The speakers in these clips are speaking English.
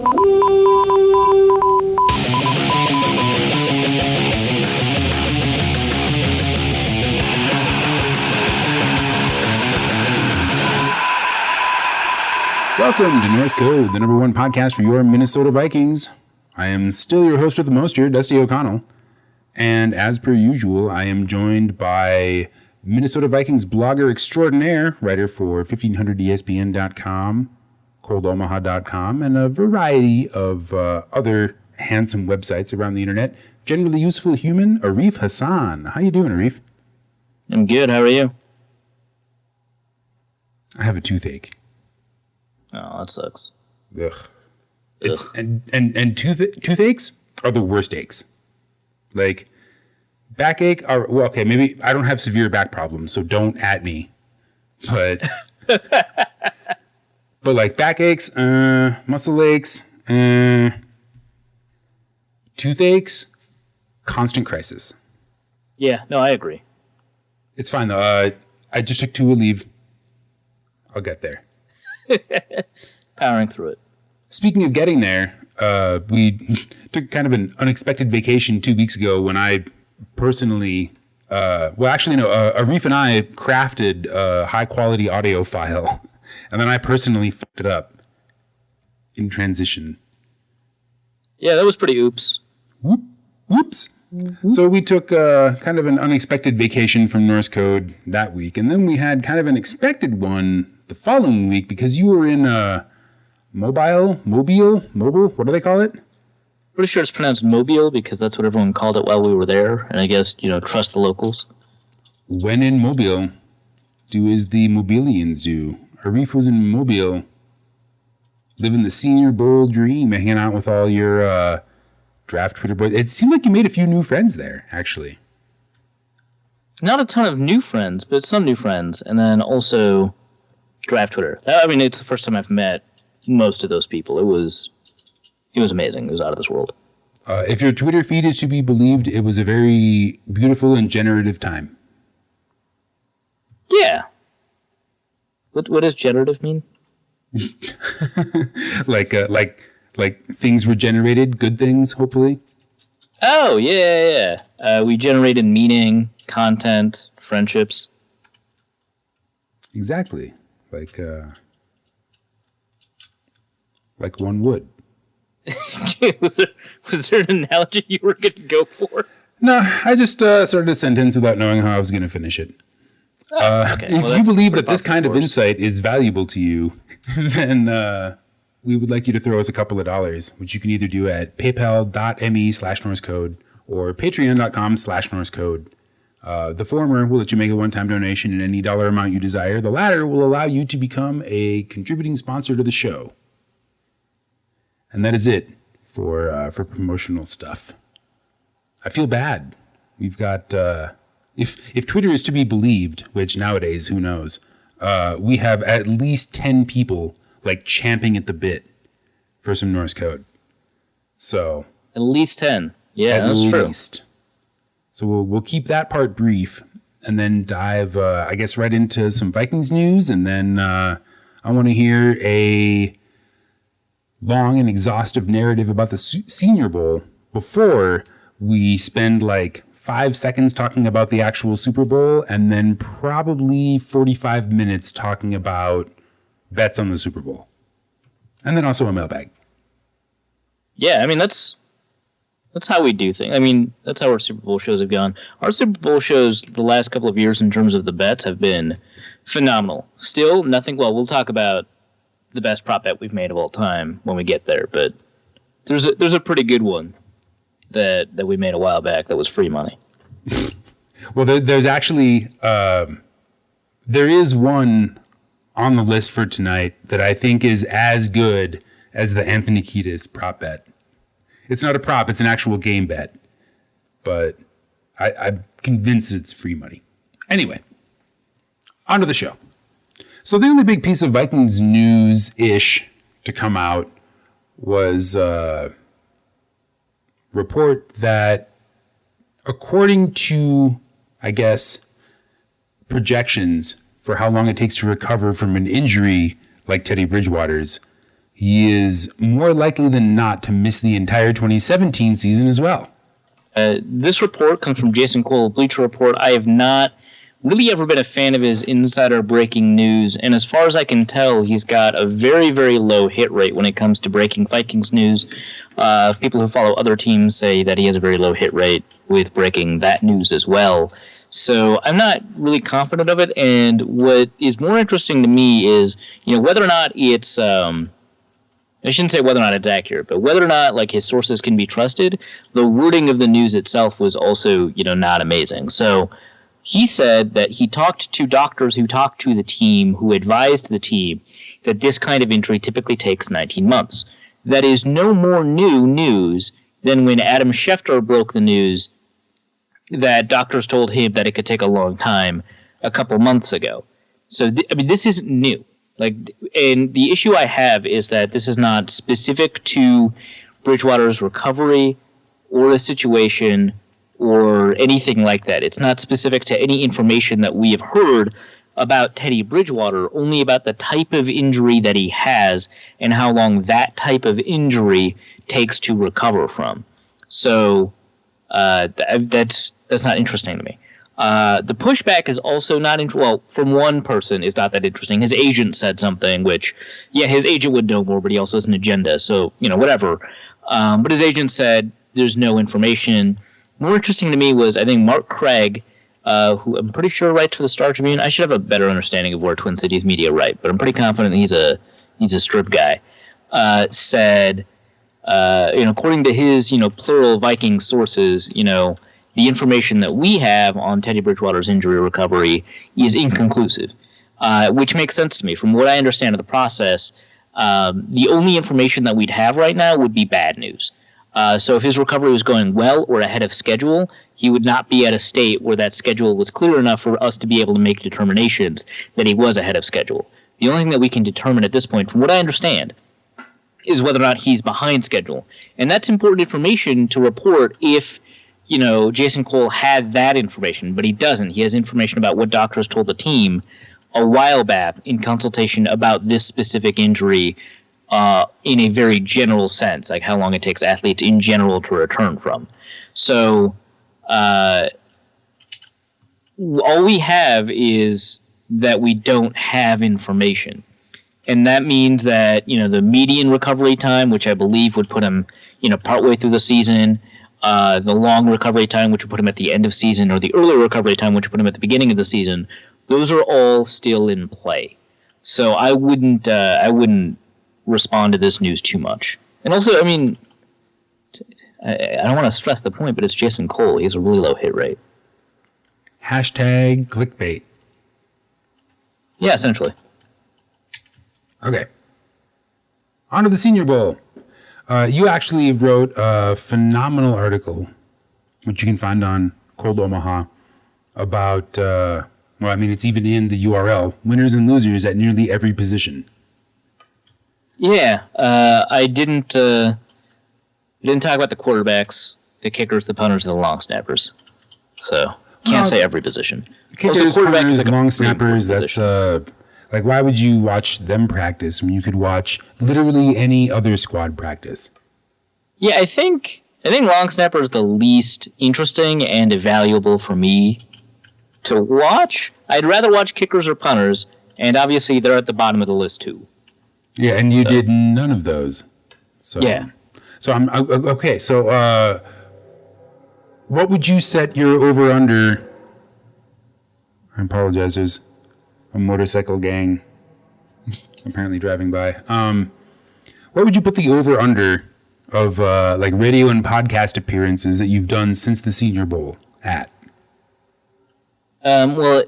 Welcome to Norse Code, the #1 podcast for your Minnesota Vikings. I am still your host with the most here, Dusty O'Connell. And as per usual, I am joined by Minnesota Vikings blogger extraordinaire, writer for 1500ESPN.com, coldomaha.com, and a variety of other handsome websites around the internet. Generally useful human, Arif Hassan. How you doing, Arif? I'm good. How are you? I have a toothache. Oh, that sucks. Ugh. It's and toothaches are the worst aches. Like backache are well, okay, maybe I don't have severe back problems, so don't at me. But but like backaches, muscle aches, toothaches, constant crisis. Yeah, no, I agree. It's fine though. I just took 2 leave. I'll get there. Powering through it. Speaking of getting there, we took kind of an unexpected vacation 2 weeks ago when I personally, Arif and I crafted a high-quality audio file, and then I personally fucked it up in transition. Yeah, that was pretty oops. Whoops. Mm-hmm. So we took kind of an unexpected vacation from Norse Code that week, and then we had kind of an expected one the following week because you were in mobile, what do they call it? Pretty sure it's pronounced Mobile because that's what everyone called it while we were there, and I guess, trust the locals. When in Mobile, do as the Mobilians do. Arif was in Mobile, living the senior bowl dream, hanging out with all your draft Twitter boys. It seemed like you made a few new friends there, actually. Not a ton of new friends, but some new friends, and then also draft Twitter. It's the first time I've met most of those people. It was amazing. It was out of this world. If your Twitter feed is to be believed, it was a very beautiful and generative time. Yeah. What does generative mean? Like things were generated, good things, hopefully. Oh, yeah. We generated meaning, content, friendships. Exactly. Like one would. was there an analogy you were going to go for? No, I just started a sentence without knowing how I was going to finish it. Okay. If you believe that this kind of insight is valuable to you, then we would like you to throw us a couple of dollars, which you can either do at paypal.me/NorseCode or patreon.com/NorseCode. The former will let you make a one-time donation in any dollar amount you desire. The latter will allow you to become a contributing sponsor to the show. And that is it for promotional stuff. I feel bad. We've got, if Twitter is to be believed, which nowadays, who knows, we have at least 10 people champing at the bit for some Norse Code. So at least 10. Yeah, that's true. So we'll keep that part brief and then dive, right into some Vikings news. And then I want to hear a long and exhaustive narrative about the Senior Bowl before we spend 5 seconds talking about the actual Super Bowl and then probably 45 minutes talking about bets on the Super Bowl. And then also a mailbag. Yeah, that's how we do things. That's how our Super Bowl shows have gone. Our Super Bowl shows the last couple of years in terms of the bets have been phenomenal. Still nothing, we'll talk about the best prop bet we've made of all time when we get there, but there's a pretty good one that we made a while back that was free money. Well, there's actually there is one on the list for tonight that I think is as good as the Anthony Kiedis prop bet. It's not a prop, it's an actual game bet. But I'm convinced it's free money. Anyway, on to the show. So the only big piece of Vikings news-ish to come out was a report that, according to, projections for how long it takes to recover from an injury like Teddy Bridgewater's, he is more likely than not to miss the entire 2017 season as well. This report comes from Jason Cole, Bleacher Report. I have not really ever been a fan of his insider breaking news, and as far as I can tell, he's got a very, very low hit rate when it comes to breaking Vikings news. People who follow other teams say that he has a very low hit rate with breaking that news as well. So I'm not really confident of it, and what is more interesting to me is, whether or not it's, I shouldn't say whether or not it's accurate, but whether or not, like, his sources can be trusted. The wording of the news itself was also, not amazing. So he said that he talked to doctors who talked to the team, who advised the team that this kind of injury typically takes 19 months. That is no more new news than when Adam Schefter broke the news that doctors told him that it could take a long time a couple months ago. So, this isn't new. And the issue I have is that this is not specific to Bridgewater's recovery or a situation or anything like that. It's not specific to any information that we have heard about Teddy Bridgewater, only about the type of injury that he has and how long that type of injury takes to recover from. So that's not interesting to me. The pushback is also not from one person is not that interesting. His agent said something, which, his agent would know more, but he also has an agenda, so, whatever. But his agent said there's no information. More interesting to me was, I think, Mark Craig, who I'm pretty sure writes for the Star Tribune. I should have a better understanding of where Twin Cities media write, but I'm pretty confident that he's a strip guy, said, according to his, plural Viking sources, the information that we have on Teddy Bridgewater's injury recovery is inconclusive, which makes sense to me. From what I understand of the process, the only information that we'd have right now would be bad news. So if his recovery was going well or ahead of schedule, he would not be at a state where that schedule was clear enough for us to be able to make determinations that he was ahead of schedule. The only thing that we can determine at this point, from what I understand, is whether or not he's behind schedule. And that's important information to report if, Jason Cole had that information, but he doesn't. He has information about what doctors told the team a while back in consultation about this specific injury in a very general sense, like how long it takes athletes in general to return from. So all we have is that we don't have information. And that means that, the median recovery time, which I believe would put him, partway through the season, the long recovery time, which would put him at the end of season, or the early recovery time, which would put him at the beginning of the season, those are all still in play. So I wouldn't respond to this news too much. And also, I don't want to stress the point, but it's Jason Cole. He has a really low hit rate. Hashtag clickbait. Yeah, essentially. Okay. On to the Senior Bowl. You actually wrote a phenomenal article, which you can find on Cold Omaha, about, it's even in the URL, winners and losers at nearly every position. Yeah, I didn't talk about the quarterbacks, the kickers, the punters, and the long snappers. So, can't say every position. Kickers, punters, long snappers, that's... why would you watch them practice when you could watch literally any other squad practice? Yeah, I think long snapper is the least interesting and valuable for me to watch. I'd rather watch kickers or punters, and obviously they're at the bottom of the list too. Yeah, and you did none of those. So yeah. So I'm okay. So what would you set your over under? I apologize. There's a motorcycle gang apparently driving by. What would you put the over under of radio and podcast appearances that you've done since the Senior Bowl at? Well,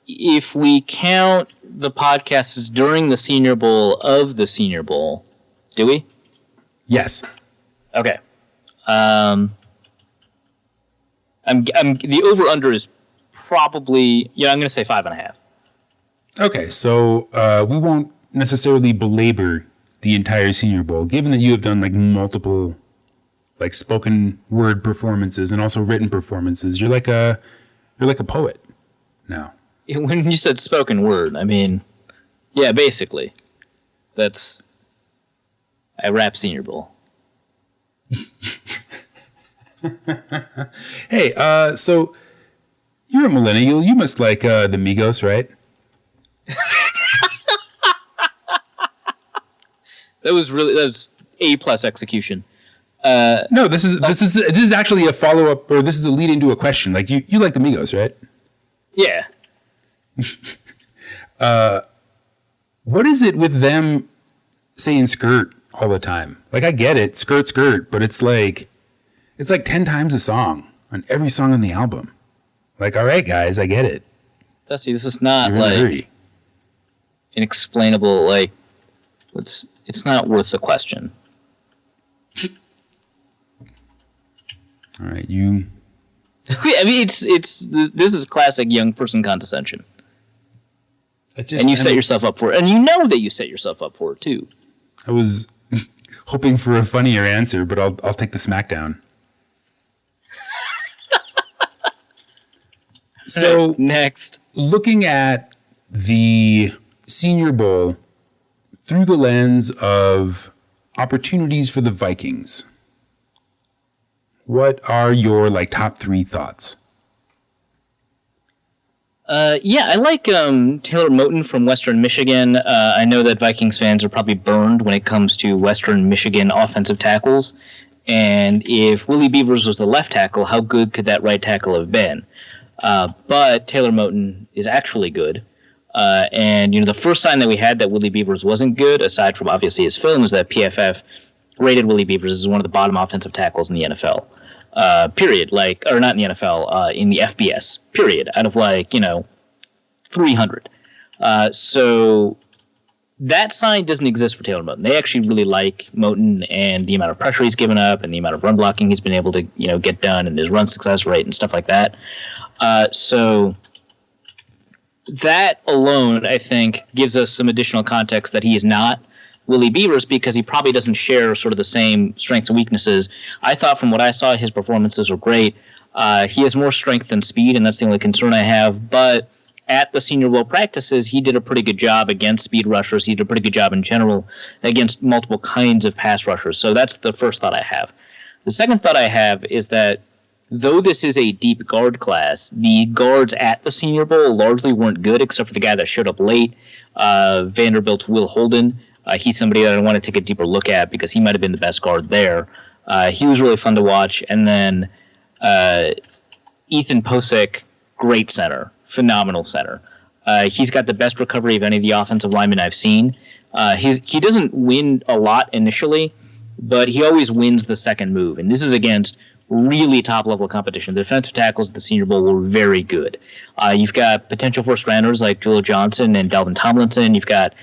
if we count the podcasts during the Senior Bowl of the Senior Bowl, do we? Yes. Okay. I'm the over under is probably I'm going to say 5.5. Okay, so we won't necessarily belabor the entire Senior Bowl, given that you have done multiple spoken word performances and also written performances. You're like a poet now. When you said spoken word, basically, that's I rap Senior Bowl. Hey, so you're a millennial. You must like the Migos, right? That was A+ execution. No, this is actually a follow-up, or this is a lead into a question. Like you like the Migos, right? Yeah. What is it with them saying skirt all the time? Like, I get it, skirt, but it's like 10 times a song on every song on the album. Like, all right, guys, I get it. Dusty, this is not like inexplainable. Like, it's not worth the question. All right, you. I mean, this is classic young person condescension. And you set yourself up for it. And you know that you set yourself up for it, too. I was hoping for a funnier answer, but I'll take the smackdown. So, next. Looking at the Senior Bowl through the lens of opportunities for the Vikings, what are your top 3 thoughts? Yeah, I like Taylor Moton from Western Michigan. I know that Vikings fans are probably burned when it comes to Western Michigan offensive tackles. And if Willie Beavers was the left tackle, how good could that right tackle have been? But Taylor Moton is actually good. And the first sign that we had that Willie Beavers wasn't good, aside from obviously his film, is that PFF rated Willie Beavers as one of the bottom offensive tackles in the NFL. Period. Or not in the NFL, in the FBS, period, out of 300. So that sign doesn't exist for Taylor Moton. They actually really like Moton and the amount of pressure he's given up and the amount of run blocking he's been able to, get done, and his run success rate and stuff like that. So that alone, I think, gives us some additional context that he is not Willie Beavers, because he probably doesn't share sort of the same strengths and weaknesses. I thought from what I saw, his performances were great. He has more strength than speed, and that's the only concern I have. But at the Senior Bowl practices, he did a pretty good job against speed rushers. He did a pretty good job in general against multiple kinds of pass rushers. So that's the first thought I have. The second thought I have is that though this is a deep guard class, the guards at the Senior Bowl largely weren't good, except for the guy that showed up late, Vanderbilt's Will Holden. He's somebody that I want to take a deeper look at because he might have been the best guard there. He was really fun to watch. And then Ethan Posick, great center, phenomenal center. He's got the best recovery of any of the offensive linemen I've seen. He doesn't win a lot initially, but he always wins the second move. And this is against really top-level competition. The defensive tackles at the Senior Bowl were very good. You've got potential first-rounders like Julio Johnson and Dalvin Tomlinson. You've got,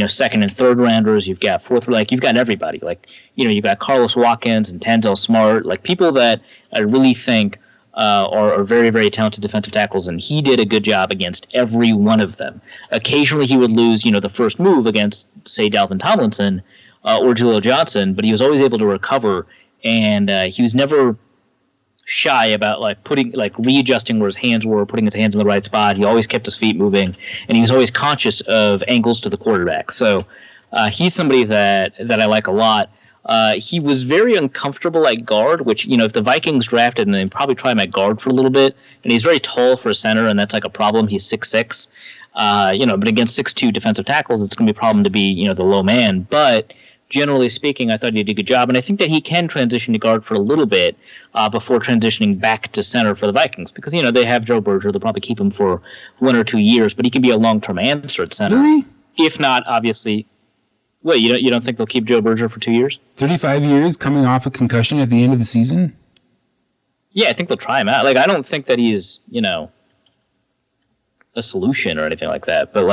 second and third-rounders. You've got you've got everybody. You've got Carlos Watkins and Tanzel Smart, people that I really think are very, very talented defensive tackles, and he did a good job against every one of them. Occasionally he would lose, the first move against, say, Dalvin Tomlinson or Julio Johnson, but he was always able to recover, and he was never shy about readjusting where his hands were, putting his hands in the right spot. He always kept his feet moving, and he was always conscious of angles to the quarterback. So he's somebody that I like a lot. He was very uncomfortable at guard, which, if the Vikings drafted him, they'd probably try him at guard for a little bit. And he's very tall for a center, and that's a problem. He's 6'6". But against 6'2" defensive tackles, it's going to be a problem to be, the low man. But generally speaking, I thought he did a good job, and I think that he can transition to guard for a little bit before transitioning back to center for the Vikings, because they have Joe Berger. They'll probably keep him for 1 or 2 years, but he can be a long-term answer at center. Really? If not, obviously. Wait, you don't think they'll keep Joe Berger for 2 years? 35 years, coming off a concussion at the end of the season? Yeah, I think they'll try him out. I don't think that he's a solution or anything like that, but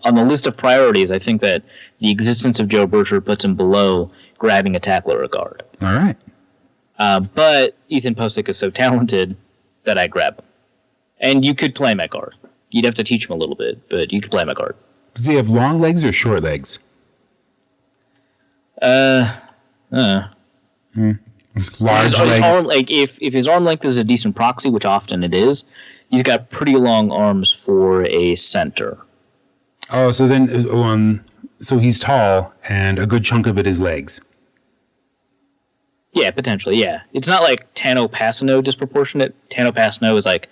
on the list of priorities, I think that the existence of Joe Berger puts him below grabbing a tackle or a guard. All right. But Ethan Posick is so talented that I grab him. And you could play him at guard. You'd have to teach him a little bit, but you could play him at guard. Does he have long legs or short legs? Large legs. If his arm length is a decent proxy, which often it is, he's got pretty long arms for a center. Oh, so then, so he's tall, and a good chunk of it is legs. Yeah, potentially. Yeah, it's not like Tano Passano disproportionate. Tano Passano is like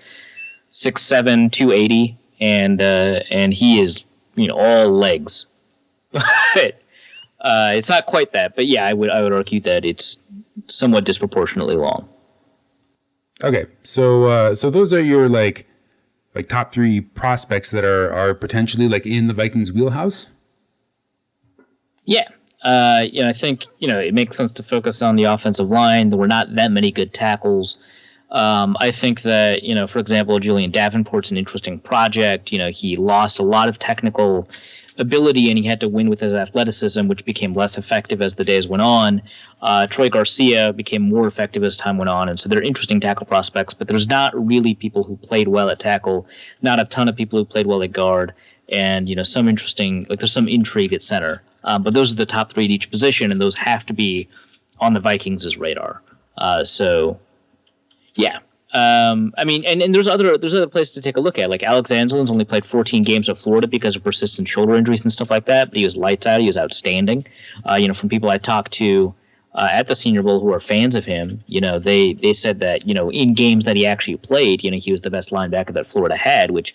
6'7", 280, and he is all legs. But it's not quite that. But yeah, I would argue that it's somewhat disproportionately long. Okay, so those are your like top three prospects that are potentially like in the Vikings' wheelhouse. Yeah. I think, it makes sense to focus on the offensive line. There were not that many good tackles. I think that, for example, Julian Davenport's an interesting project. He lost a lot of technical ability and he had to win with his athleticism, which became less effective as the days went on. Troy Garcia became more effective as time went on. And so they're interesting tackle prospects, but there's not really people who played well at tackle, not a ton of people who played well at guard. And, some interesting, there's some intrigue at center. But those are the top three at each position, and those have to be on the Vikings' radar. Yeah. And there's other places to take a look at. Like Alex Angelin's only played 14 games at Florida because of persistent shoulder injuries and stuff like that, but he was lights out. He was outstanding. From people I talked to at the Senior Bowl who are fans of him, they said that, in games that he actually played, he was the best linebacker that Florida had, which,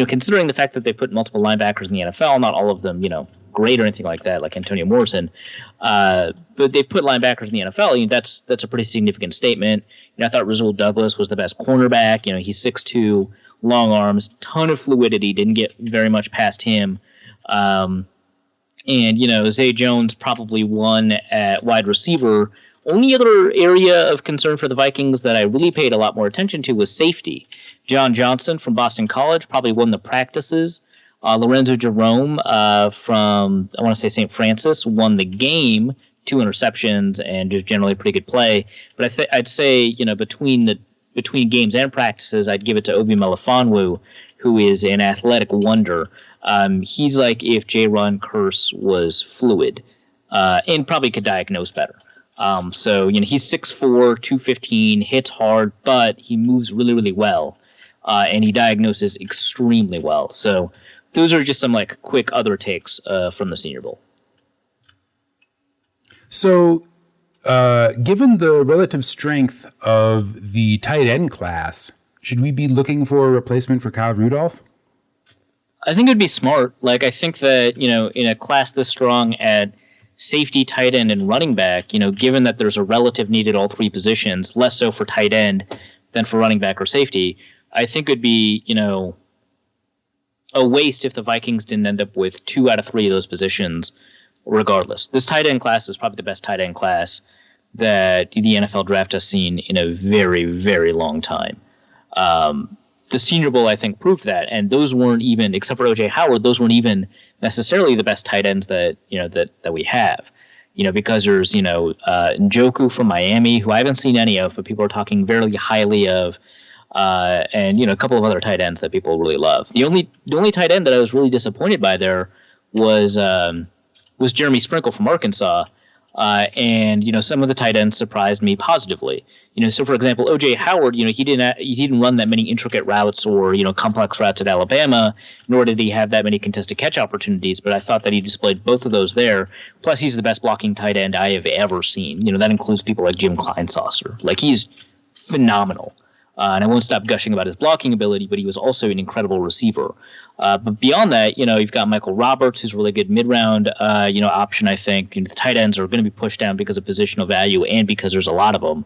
considering the fact that they put multiple linebackers in the NFL, not all of them, great or anything like that, like Antonio Morrison, but they've put linebackers in the NFL. That's a pretty significant statement. I thought Rasul Douglas was the best cornerback. He's 6'2", long arms, ton of fluidity, didn't get very much past him. And Zay Jones probably won at wide receiver. Only other area of concern for the Vikings that I really paid a lot more attention to was safety. John Johnson from Boston College probably won the practices. Lorenzo Jerome from, I want to say, St. Francis won the game, 2 interceptions and just generally pretty good play. But I'd say, between games and practices, I'd give it to Obi Melifonwu, who is an athletic wonder. He's like if J-Ron Curse was fluid and probably could diagnose better. He's 6'4", 215, hits hard, but he moves really, really well. And he diagnoses extremely well. So those are just some quick other takes from the Senior Bowl. So given the relative strength of the tight end class, should we be looking for a replacement for Kyle Rudolph? I think it'd be smart. I think that, in a class this strong at safety, tight end, and running back, given that there's a relative need at all three positions, less so for tight end than for running back or safety, I think it'd be, a waste if the Vikings didn't end up with 2 out of 3 of those positions regardless. This tight end class is probably the best tight end class that the NFL draft has seen in a very, very long time. The Senior Bowl, I think, proved that, and those weren't even, except for O.J. Howard, those weren't even necessarily the best tight ends that we have. Because there's, Njoku from Miami, who I haven't seen any of, but people are talking very highly of, and a couple of other tight ends that people really love. The only tight end that I was really disappointed by there was Jeremy Sprinkle from Arkansas, and some of the tight ends surprised me positively. So for example, O.J. Howard, he didn't run that many intricate routes or complex routes at Alabama, nor did he have that many contested catch opportunities. But I thought that he displayed both of those there. Plus, he's the best blocking tight end I have ever seen. That includes people like Jim Kleinsasser. He's phenomenal. And I won't stop gushing about his blocking ability, but he was also an incredible receiver. But beyond that, you've got Michael Roberts, who's a really good mid-round, option, I think. The tight ends are going to be pushed down because of positional value and because there's a lot of them.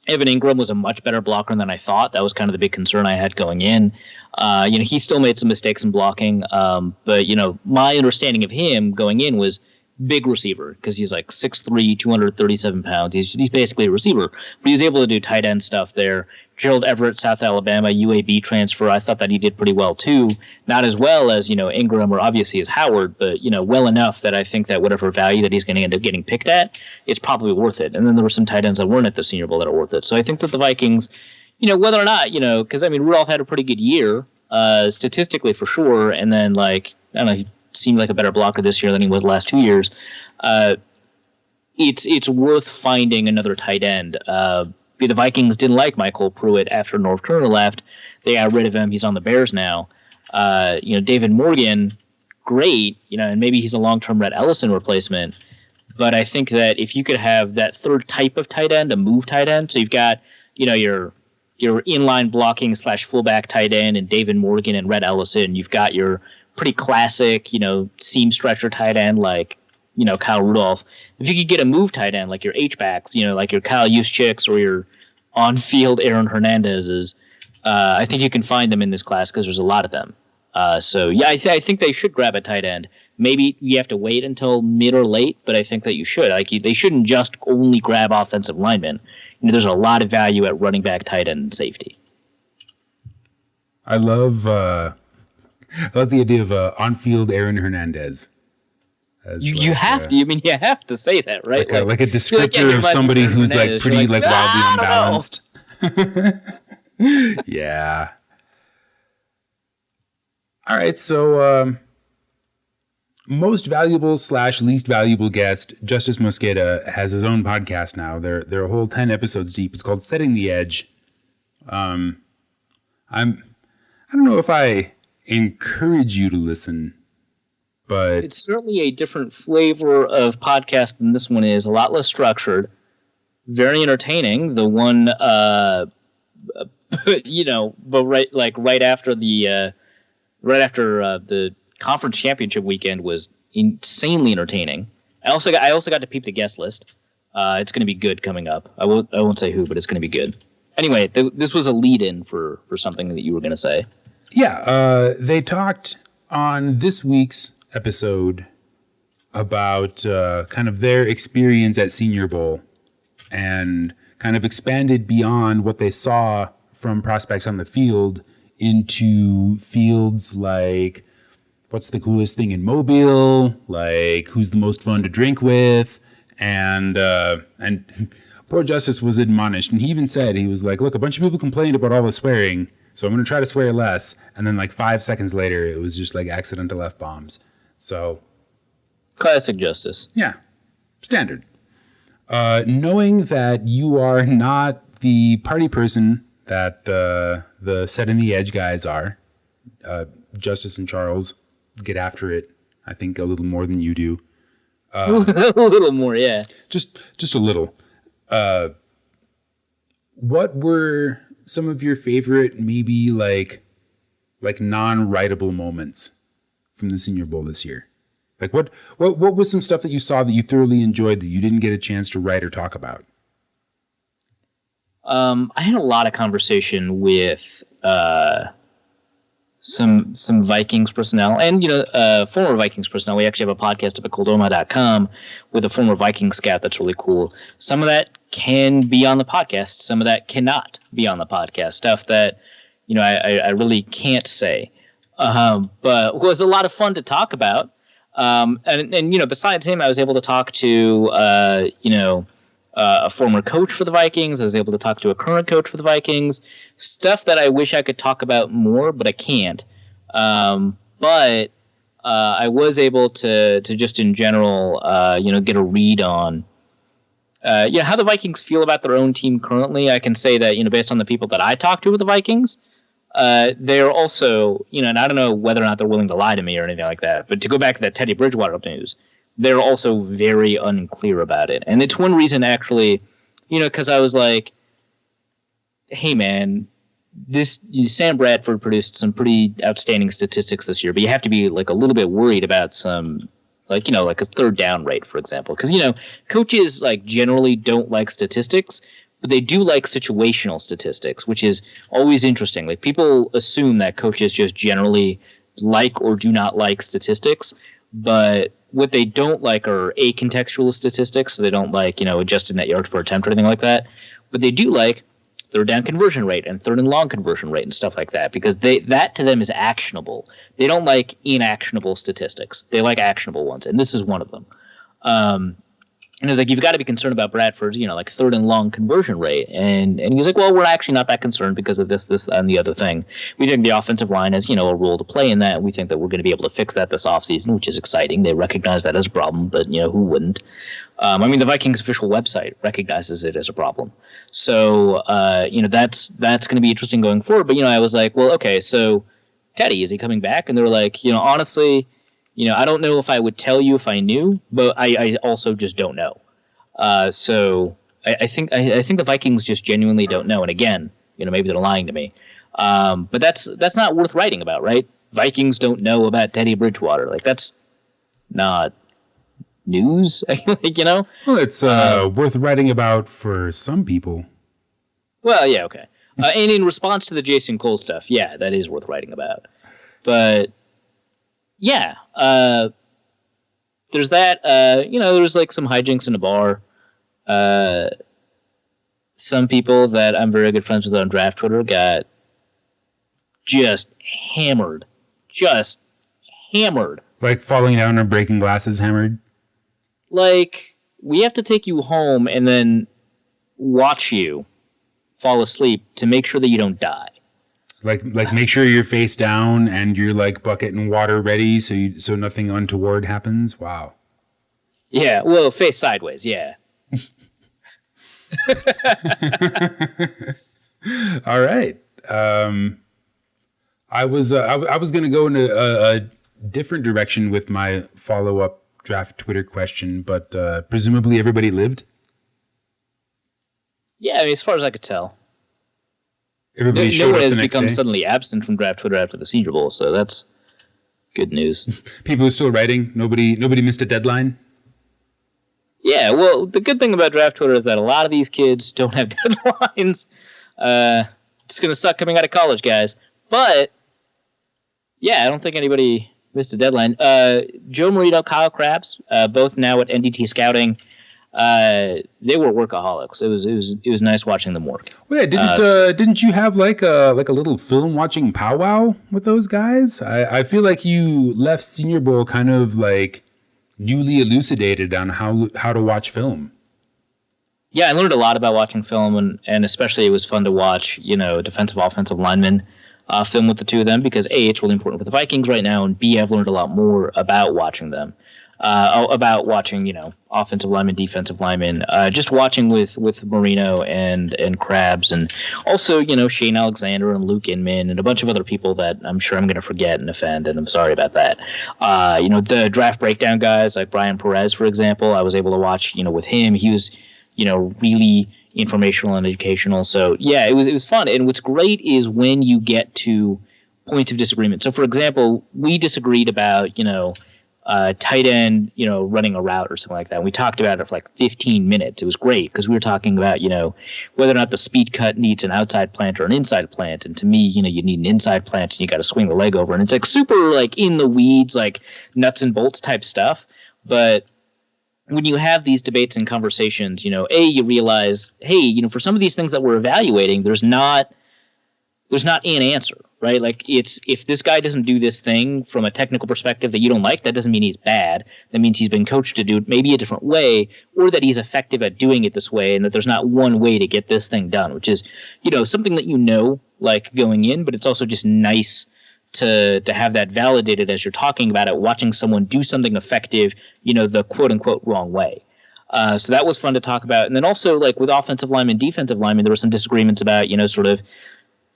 Evan Ingram was a much better blocker than I thought. That was kind of the big concern I had going in. He still made some mistakes in blocking. But my understanding of him going in was big receiver because he's 6'3", 237 pounds. He's basically a receiver. But he was able to do tight end stuff there. Gerald Everett, South Alabama, UAB transfer. I thought that he did pretty well too. Not as well as, Ingram or obviously as Howard, but, well enough that I think that whatever value that he's going to end up getting picked at, it's probably worth it. And then there were some tight ends that weren't at the Senior Bowl that are worth it. So I think that the Vikings, whether or not, because Rudolph had a pretty good year, statistically for sure. And then I don't know, he seemed like a better blocker this year than he was the last 2 years. It's worth finding another tight end. The Vikings didn't like Michael Pruitt after Norv Turner left. They got rid of him. He's on the Bears now. David Morgan, great, and maybe he's a long-term Rhett Ellison replacement. But I think that if you could have that third type of tight end, a move tight end, so you've got, your inline blocking / fullback tight end and David Morgan and Rhett Ellison. You've got your pretty classic, seam stretcher tight end like, Kyle Rudolph. If you could get a move tight end like your H-backs, like your Kyle Juszczyks or your on-field Aaron Hernandez's, I think you can find them in this class because there's a lot of them. So, yeah, I think they should grab a tight end. Maybe you have to wait until mid or late, but I think that you should. They shouldn't just only grab offensive linemen. There's a lot of value at running back, tight end, and safety. I love the idea of on-field Aaron Hernandez. You have to. You have to say that, right? Like a descriptor of somebody who's pretty wildly unbalanced. Yeah. All right, so most valuable / least valuable guest, Justice Mosqueda, has his own podcast now. They're a whole 10 episodes deep. It's called Setting the Edge. I don't know if I encourage you to listen, but it's certainly a different flavor of podcast than this one is. A lot less structured, very entertaining. The one, but right after the conference championship weekend was insanely entertaining. I also got to peep the guest list. It's going to be good coming up. I won't say who, but it's going to be good. Anyway, this was a lead-in for something that you were going to say. Yeah, they talked on this week's episode about kind of their experience at Senior Bowl and kind of expanded beyond what they saw from prospects on the field into fields like what's the coolest thing in Mobile, like who's the most fun to drink with, and poor Justice was admonished, and he even said, he was like, look, a bunch of people complained about all the swearing, so I'm going to try to swear less, and then 5 seconds later, it was just accidental F-bombs. So classic Justice. Yeah, standard. Knowing that you are not the party person that the Setting the Edge guys are, Justice and Charles get after it, I think, a little more than you do. A little more, yeah. Just a little. What were some of your favorite, maybe non-writable moments from the Senior Bowl this year? What was some stuff that you saw that you thoroughly enjoyed that you didn't get a chance to write or talk about? I had a lot of conversation with some Vikings personnel and former Vikings personnel. We actually have a podcast up at coldoma.com with a former Viking scout that's really cool. Some of that can be on the podcast. Some of that cannot be on the podcast. Stuff that I really can't say, but was a lot of fun to talk about. And besides him, I was able to talk to a former coach for the Vikings. I was able to talk to a current coach for the Vikings. Stuff that I wish I could talk about more, but I can't. But I was able to just in general, get a read on, how the Vikings feel about their own team currently. I can say that, based on the people that I talked to with the Vikings, they're also, and I don't know whether or not they're willing to lie to me or anything like that, but to go back to that Teddy Bridgewater news, they're also very unclear about it. And it's one reason, actually, because I was like, hey, man, Sam Bradford produced some pretty outstanding statistics this year, but you have to be a little bit worried about some, a third down rate, for example. Because, coaches generally don't like statistics, but they do like situational statistics, which is always interesting. People assume that coaches just generally like or do not like statistics, but what they don't like are acontextual statistics. So they don't like, adjusted net yards per attempt or anything like that. But they do like third down conversion rate and third and long conversion rate and stuff like that, because that to them is actionable. They don't like inactionable statistics. They like actionable ones, and this is one of them. And it's you've got to be concerned about Bradford's, third and long conversion rate. And he's like, well, we're actually not that concerned because of this, and the other thing. We think the offensive line has, a role to play in that. We think that we're going to be able to fix that this offseason, which is exciting. They recognize that as a problem, but, who wouldn't? The Vikings official website recognizes it as a problem. So, that's going to be interesting going forward. But, I was like, well, okay, so Teddy, is he coming back? And they were like, honestly, I don't know if I would tell you if I knew, but I also just don't know. So I think the Vikings just genuinely don't know. And again, maybe they're lying to me. But that's not worth writing about, right? Vikings don't know about Teddy Bridgewater. Like, that's not news, Well, it's worth writing about for some people. Well, yeah, okay. And in response to the Jason Cole stuff, yeah, that is worth writing about. But yeah, there's that. There's like some hijinks in a bar. Some people that I'm very good friends with on draft Twitter got just hammered. Like falling down or breaking glasses hammered? Like, we have to take you home and then watch you fall asleep to make sure that you don't die. Like make sure you're face down and you're like bucket and water ready so nothing untoward happens. Wow. Yeah, well, face sideways, yeah. All right. I was going to go in a different direction with my follow-up draft Twitter question, but presumably everybody lived? Yeah, I mean, as far as I could tell. Everybody showed up the next day? No one has become suddenly absent from draft Twitter after the Senior Bowl, so that's good news. People are still writing? Nobody missed a deadline? Yeah, well, the good thing about draft Twitter is that a lot of these kids don't have deadlines. It's going to suck coming out of college, guys. But, yeah, I don't think anybody missed a deadline. Joe Marino, Kyle Krabs, both now at NDT Scouting, they were workaholics. It was nice watching them work. Well, yeah, didn't you have like a little film watching powwow with those guys? I feel like you left Senior Bowl kind of like newly elucidated on how to watch film. Yeah, I learned a lot about watching film, and especially it was fun to watch, defensive, offensive linemen film with the two of them, because A, it's really important for the Vikings right now, and B, I've learned a lot more about watching them. About watching, offensive linemen, defensive linemen, just watching with Marino and Krabs, and also, Shane Alexander and Luke Inman and a bunch of other people that I'm sure I'm going to forget and offend, and I'm sorry about that. The draft breakdown guys like Brian Perez, for example, I was able to watch, with him. He was, really informational and educational. So yeah, it was fun. And what's great is when you get to points of disagreement. So for example, we disagreed about, tight end, running a route or something like that. And we talked about it for like 15 minutes. It was great because we were talking about, whether or not the speed cut needs an outside plant or an inside plant. And to me, you need an inside plant and you got to swing the leg over. And it's like super like in the weeds, like nuts and bolts type stuff. But when you have these debates and conversations, you realize, hey, for some of these things that we're evaluating, there's not an answer, right? Like, it's, if this guy doesn't do this thing from a technical perspective that you don't like, that doesn't mean he's bad. That means he's been coached to do it maybe a different way, or that he's effective at doing it this way, and that there's not one way to get this thing done, which is, something that like going in, but it's also just nice to have that validated as you're talking about it, watching someone do something effective, the quote-unquote wrong way. So that was fun to talk about. And then also, like, with offensive linemen, defensive linemen, there were some disagreements about,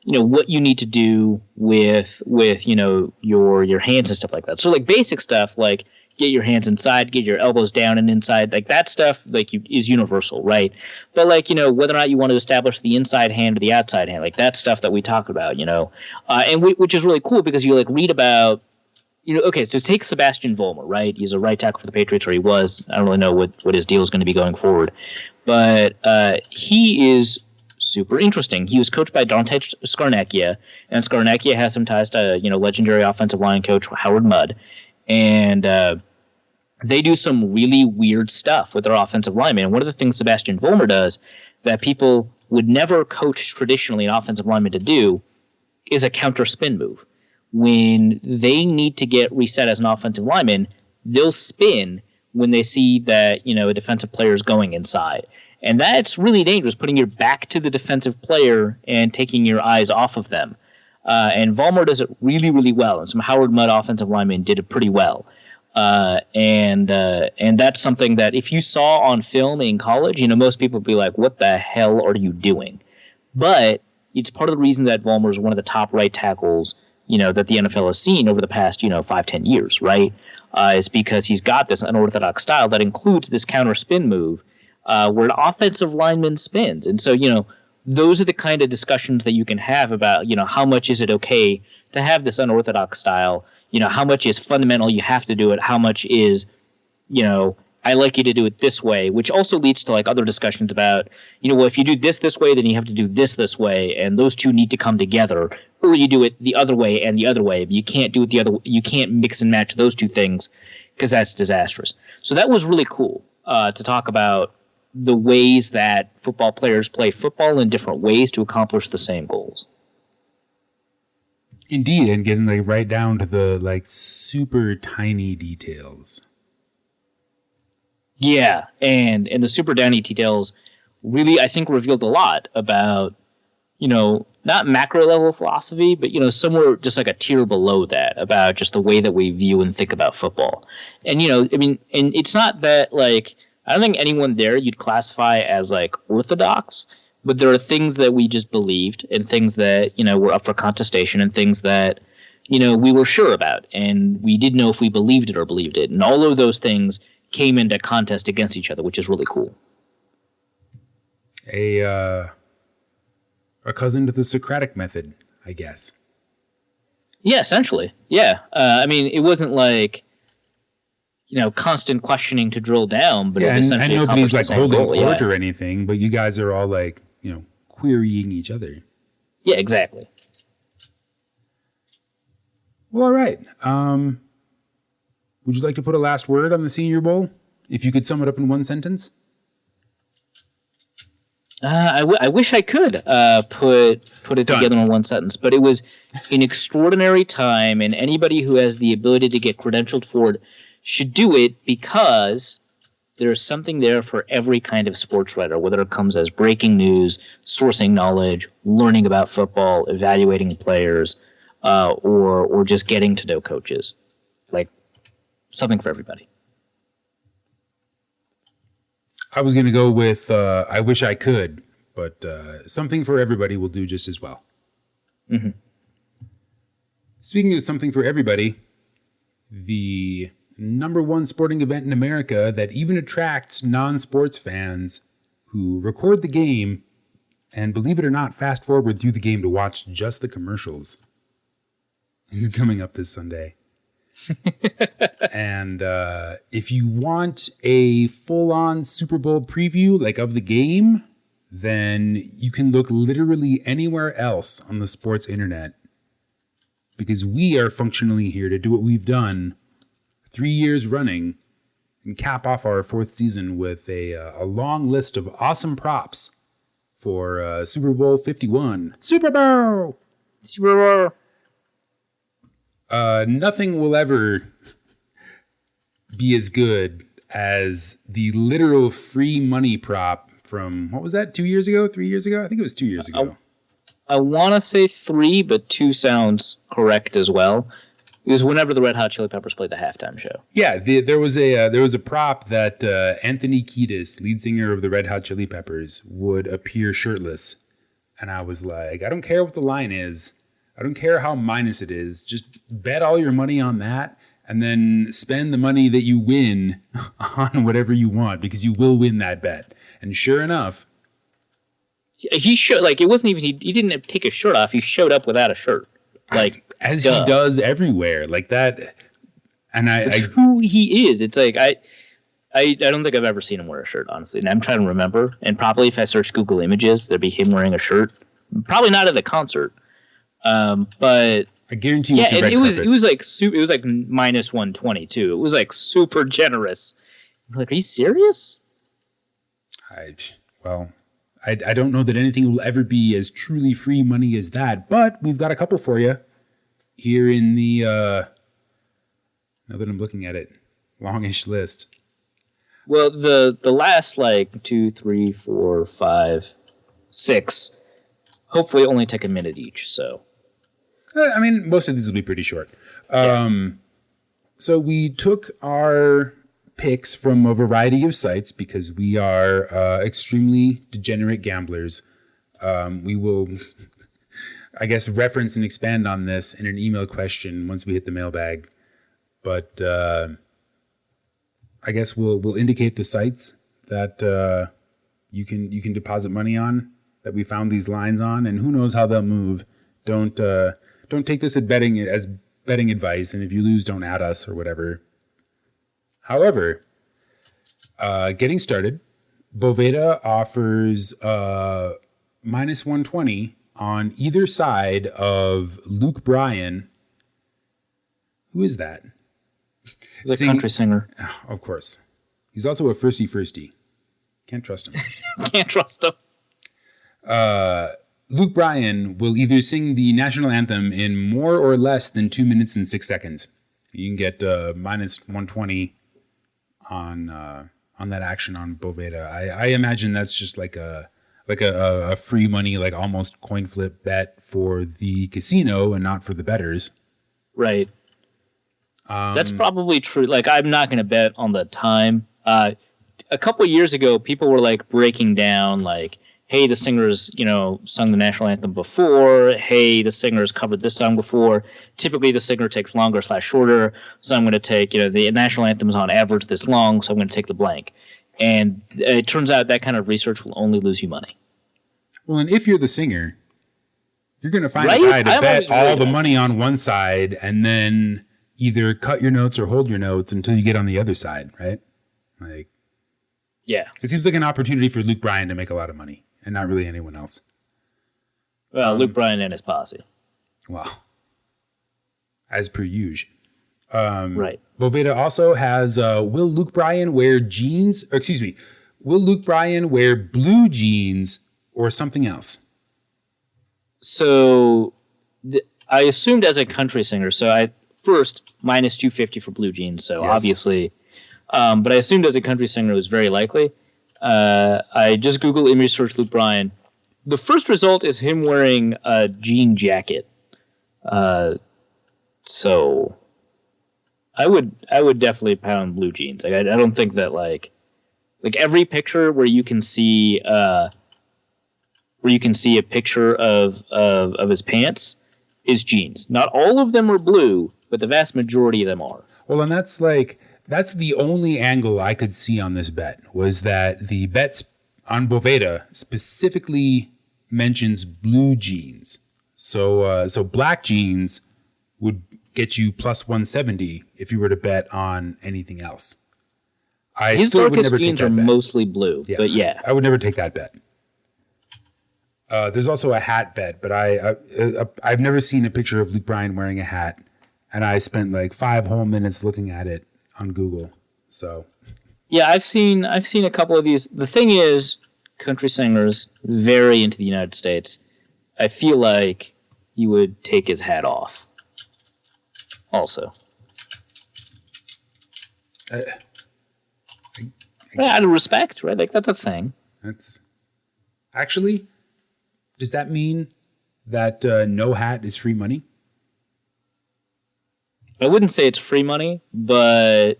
what you need to do with your hands and stuff like that. So, like, basic stuff, like get your hands inside, get your elbows down and inside, like that stuff, like is universal, right? But like, whether or not you want to establish the inside hand or the outside hand, like that stuff that we talk about, and which is really cool because you like read about, okay, so take Sebastian Vollmer, right? He's a right tackle for the Patriots, or he was. I don't really know what his deal is going to be going forward, but he is super interesting. He was coached by Dante Scarnecchia, and Scarnecchia has some ties to, legendary offensive line coach Howard Mudd, and they do some really weird stuff with their offensive linemen. And one of the things Sebastian Vollmer does that people would never coach traditionally an offensive lineman to do is a counter spin move. When they need to get reset as an offensive lineman, they'll spin when they see that, a defensive player is going inside. And that's really dangerous, putting your back to the defensive player and taking your eyes off of them. And Vollmer does it really, really well. And some Howard Mudd offensive linemen did it pretty well. And that's something that if you saw on film in college, most people would be like, what the hell are you doing? But it's part of the reason that Vollmer is one of the top right tackles, that the NFL has seen over the past, 5-10 years, right? is because he's got this unorthodox style that includes this counter spin move where an offensive lineman spins. And so, those are the kind of discussions that you can have about, how much is it okay to have this unorthodox style? How much is fundamental, you have to do it? How much is, I like you to do it this way, which also leads to like other discussions about, well, if you do this way, then you have to do this way, and those two need to come together, or you do it the other way and the other way. But you can't do it the other. You can't mix and match those two things because that's disastrous. So that was really cool to talk about the ways that football players play football in different ways to accomplish the same goals. Indeed, and getting like right down to the like super tiny details. Yeah, and the super tiny details really, I think, revealed a lot about, not macro level philosophy, but, somewhere just like a tier below that about just the way that we view and think about football. And, and it's not that like, I don't think anyone there you'd classify as like orthodox, but there are things that we just believed and things that, were up for contestation and things that, we were sure about and we didn't know if we believed it or believed it. And all of those things came into contest against each other, which is really cool. A cousin to the Socratic method, I guess. Yeah, essentially. Yeah. It wasn't like, constant questioning to drill down, but it essentially and nobody's like holding court or anything, but you guys are all like, querying each other. Yeah, exactly. Well, all right. Would you like to put a last word on the Senior Bowl? If you could sum it up in one sentence? I wish I could put it together in one sentence, but it was an extraordinary time, and anybody who has the ability to get credentialed for it should do it because there's something there for every kind of sports writer, whether it comes as breaking news, sourcing knowledge, learning about football, evaluating players, or just getting to know coaches. Like, something for everybody. I was going to go with I wish I could, but something for everybody will do just as well. Mm-hmm. Speaking of something for everybody, the #1 sporting event in America that even attracts non-sports fans who record the game and, believe it or not, fast forward through the game to watch just the commercials is coming up this Sunday. And if you want a full-on Super Bowl preview like of the game, then you can look literally anywhere else on the sports internet, because we are functionally here to do what we've done 3 years running and cap off our 4th season with a long list of awesome props for Super Bowl 51. Super Bowl! Nothing will ever be as good as the literal free money prop from, what was that, 2 years ago, 3 years ago? I think it was 2 years ago. I want to say 3, but 2 sounds correct as well. It was whenever the Red Hot Chili Peppers played the halftime show. Yeah, there was a prop that Anthony Kiedis, lead singer of the Red Hot Chili Peppers, would appear shirtless. And I was like, I don't care what the line is. I don't care how minus it is. Just bet all your money on that and then spend the money that you win on whatever you want, because you will win that bet. And sure enough, he showed, like, it wasn't even, he didn't take his shirt off. He showed up without a shirt. Like, as he does everywhere, like that. And it's who he is. It's like, I don't think I've ever seen him wear a shirt, honestly. And I'm trying to remember. And probably if I search Google Images, there'd be him wearing a shirt. Probably not at the concert. But I guarantee you, and it was like minus 122. It was like super generous. I'm like, are you serious? I don't know that anything will ever be as truly free money as that, but we've got a couple for you here in the now that I'm looking at it, longish list. Well, the last like 2, 3, 4, 5, 6 hopefully only take a minute each, so I mean, most of these will be pretty short. So we took our picks from a variety of sites because we are extremely degenerate gamblers. We will, I guess, reference and expand on this in an email question once we hit the mailbag. But I guess we'll indicate the sites that you can deposit money on, that we found these lines on, and who knows how they'll move. Don't take this as betting advice, and if you lose, don't add us or whatever. However, getting started, Boveda offers minus 120 on either side of Luke Bryan. Who is that? He's a country singer. Of course. He's also a firsty. Can't trust him. Can't trust him. Luke Bryan will either sing the national anthem in more or less than 2 minutes and 6 seconds. You can get minus 120 on that action on Boveda. I imagine that's just like a free money, like almost coin flip bet for the casino and not for the bettors. Right. That's probably true. Like, I'm not going to bet on the time. A couple of years ago, people were like breaking down, like, hey, the singers, sung the national anthem before. Hey, the singers covered this song before. Typically, the singer takes longer / shorter. So I'm going to take, the national anthem is on average this long, so I'm going to take the blank. And it turns out that kind of research will only lose you money. Well, and if you're the singer, you're going to find a guy to bet all the money on one side and then either cut your notes or hold your notes until you get on the other side, right? Like, yeah. It seems like an opportunity for Luke Bryan to make a lot of money and not really anyone else. Well, Luke Bryan and his posse. Well, as per usual. Right. Boveda also has, will Luke Bryan wear blue jeans or something else? So I assumed as a country singer, so first minus 250 for blue jeans, so yes. Obviously, but I assumed as a country singer it was very likely. I just Google image search Luke Bryan. The first result is him wearing a jean jacket. So I would definitely pound blue jeans. Like, I don't think that like every picture where you can see a picture of his pants is jeans. Not all of them are blue, but the vast majority of them are. Well, and that's the only angle I could see on this bet, was that the bets on Boveda specifically mentions blue jeans. So black jeans would get you plus 170 if you were to bet on anything else. His darkest jeans are mostly blue, but yeah. I would never take that bet. There's also a hat bet, but I've never seen a picture of Luke Bryan wearing a hat, and I spent like 5 whole minutes looking at it on Google. So yeah, I've seen a couple of these. The thing is, country singers vary into the United States. I feel like he would take his hat off. Also, out of respect, right? Like, that's a thing. That's actually. Does that mean that no hat is free money? I wouldn't say it's free money, but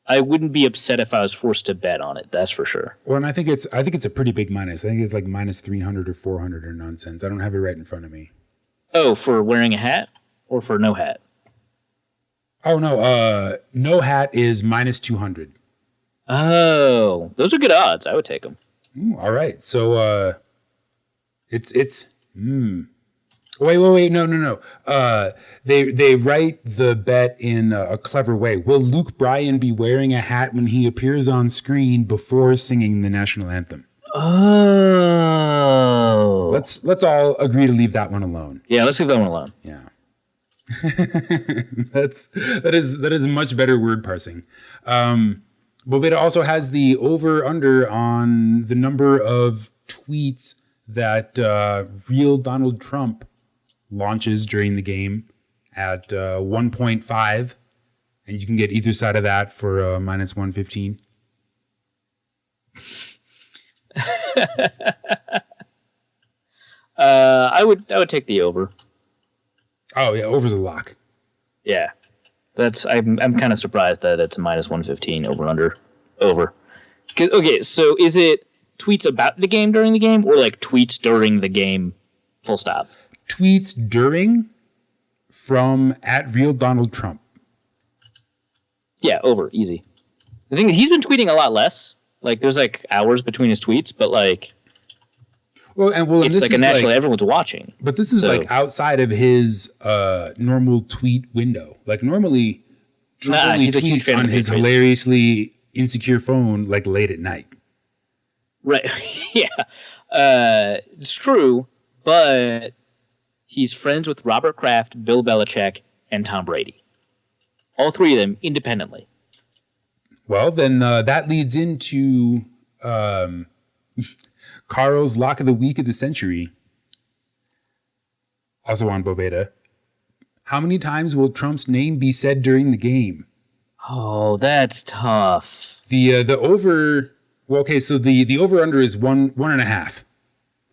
I wouldn't be upset if I was forced to bet on it. That's for sure. Well, and I think it's a pretty big minus. I think it's like minus 300 or 400 or nonsense. I don't have it right in front of me. Oh, for wearing a hat or for no hat? Oh no, no hat is minus 200. Oh, those are good odds. I would take them. Ooh, all right, so it's. Wait, no. They write the bet in a clever way. Will Luke Bryan be wearing a hat when he appears on screen before singing the national anthem? Oh. Let's all agree to leave that one alone. Yeah, let's leave that one alone. Yeah. that is much better word parsing. Boveda also has the over-under on the number of tweets that real Donald Trump launches during the game at 1.5, and you can get either side of that for minus 115. I would take the over. Oh yeah, over's a lock. Yeah, I'm kind of surprised that it's a minus 115 over. Okay, so is it tweets about the game during the game, or like tweets during the game, full stop? Tweets during from @real Donald Trump. Yeah, over, easy. The thing is, he's been tweeting a lot less. Like, there's like hours between his tweets, but like, it's like a naturally everyone's watching. But this is like outside of his normal tweet window. Like normally, Trump only tweets on his hilariously insecure phone like late at night. Right. Yeah. It's true, but he's friends with Robert Kraft, Bill Belichick, and Tom Brady. All three of them independently. Well, then that leads into Carl's Lock of the Week of the Century. Also on Boveda. How many times will Trump's name be said during the game? Oh, that's tough. The over... Well, okay, so the over-under is 1.5.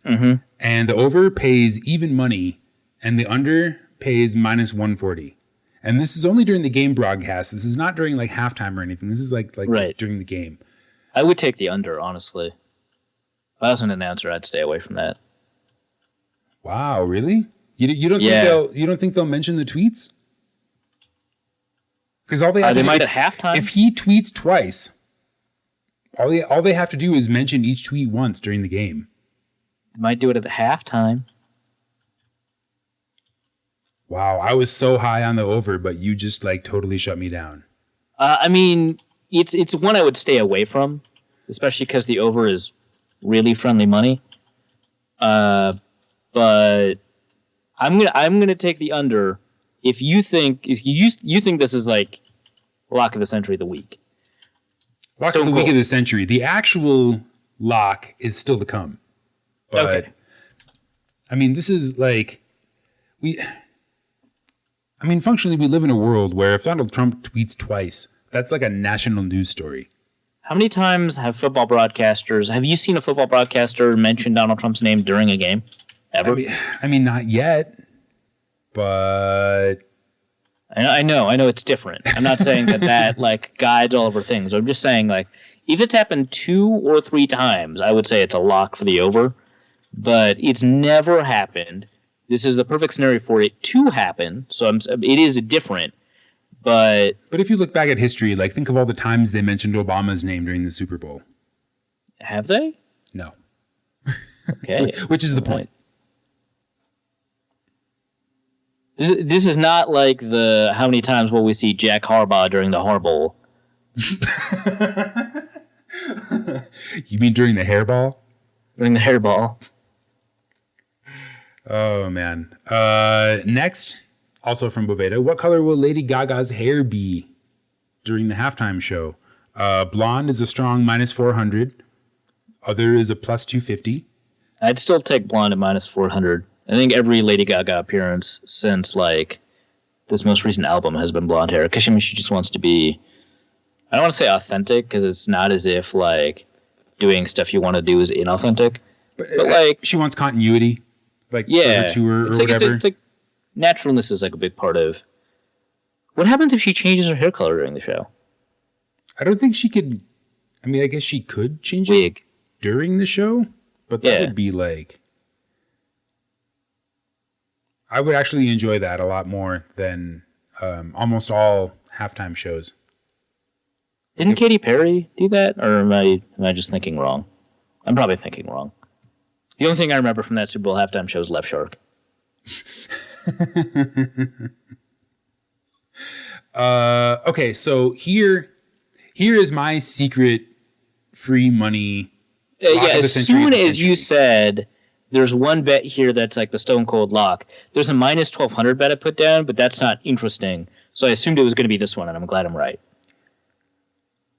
Mm-hmm. And the over pays even money, and the under pays minus 140. And this is only during the game broadcast. This is not during like halftime or anything. This is like right during the game. I would take the under, honestly. If I was an announcer, I'd stay away from that. Wow, really? You don't think they'll mention the tweets? Because all they have to might at halftime. If he tweets twice, all they have to do is mention each tweet once during the game. They might do it at the halftime. Wow, I was so high on the over, but you just like totally shut me down. I mean, it's one I would stay away from, especially because the over is really friendly money. But I'm gonna take the under. If you think this is like lock of the century of the week. Lock of the week of the century. The actual lock is still to come. But, okay. I mean, this is like functionally, we live in a world where if Donald Trump tweets twice, that's like a national news story. How many times have you seen a football broadcaster mention Donald Trump's name during a game? Ever? I mean, not yet, but... I know it's different. I'm not saying that like guides all of our things. I'm just saying like if it's happened 2 or 3 times, I would say it's a lock for the over. But it's never happened. This is the perfect scenario for it to happen. So it is different. But if you look back at history, like think of all the times they mentioned Obama's name during the Super Bowl. Have they? No. Okay. Which is the point. This is not like the how many times will we see Jack Harbaugh during the Har Bowl. You mean during the hairball? During the hairball. Oh, man. Next, also from Boveda, what color will Lady Gaga's hair be during the halftime show? Blonde is a strong minus 400. Other is a plus 250. I'd still take blonde at minus 400. I think every Lady Gaga appearance since like this most recent album has been blonde hair. Because she just wants to be, I don't want to say authentic because it's not as if like doing stuff you want to do is inauthentic. But like she wants continuity. Like for her tour or whatever. It's like naturalness is like a big part of. What happens if she changes her hair color during the show? I don't think she could. I mean, I guess she could change it during the show, but that would be like. I would actually enjoy that a lot more than almost all halftime shows. Didn't Katy Perry do that, or am I just thinking wrong? I'm probably thinking wrong. The only thing I remember from that Super Bowl halftime show is Left Shark. Okay, so here is my secret free money. As soon as you said there's one bet here that's like the Stone Cold lock, there's a minus 1,200 bet I put down, but that's not interesting. So I assumed it was going to be this one, and I'm glad I'm right.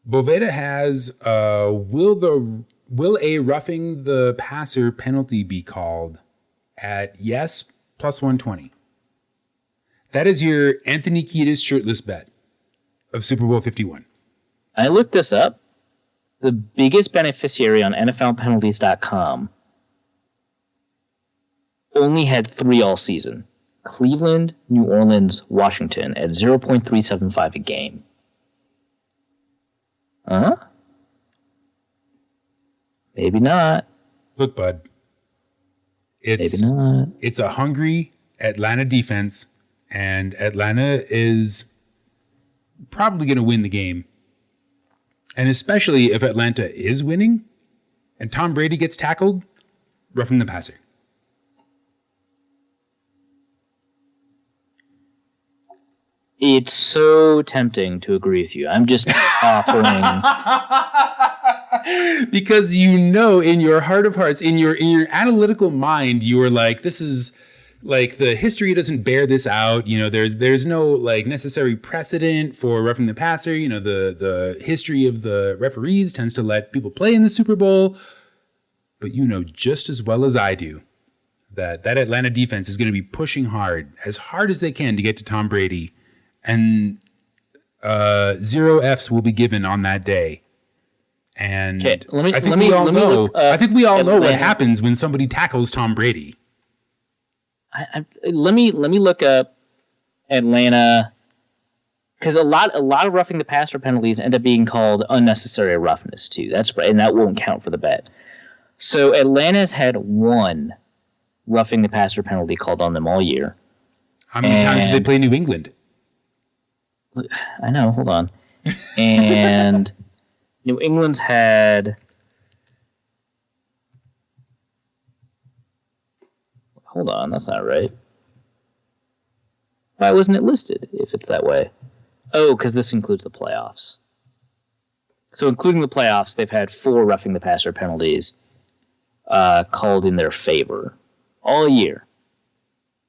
Boveda has will a roughing the passer penalty be called at yes plus 120. That is your Anthony Kiedis shirtless bet of Super Bowl 51. I looked this up. The biggest beneficiary on NFLpenalties.com only had 3 all season. Cleveland, New Orleans, Washington at 0.375 a game. Huh? Maybe not. Look, bud. Maybe not. It's a hungry Atlanta defense, and Atlanta is probably going to win the game. And especially if Atlanta is winning and Tom Brady gets tackled, roughing the passer. It's so tempting to agree with you. I'm just offering. Because in your heart of hearts, in your analytical mind, you are like, this is like the history doesn't bear this out. There's no like necessary precedent for roughing the passer. The history of the referees tends to let people play in the Super Bowl. But just as well as I do that Atlanta defense is going to be pushing as hard as they can to get to Tom Brady. And 0 Fs will be given on that day. And I think we all know what happens when somebody tackles Tom Brady. Let me look up Atlanta, because a lot of roughing the passer penalties end up being called unnecessary roughness too. That's right, and that won't count for the bet. So Atlanta's had one roughing the passer penalty called on them all year. How many times did they play New England? I know, hold on. And New England's had... Hold on, that's not right. Why wasn't it listed if it's that way? Oh, because this includes the playoffs. So including the playoffs, they've had 4 roughing the passer penalties called in their favor all year.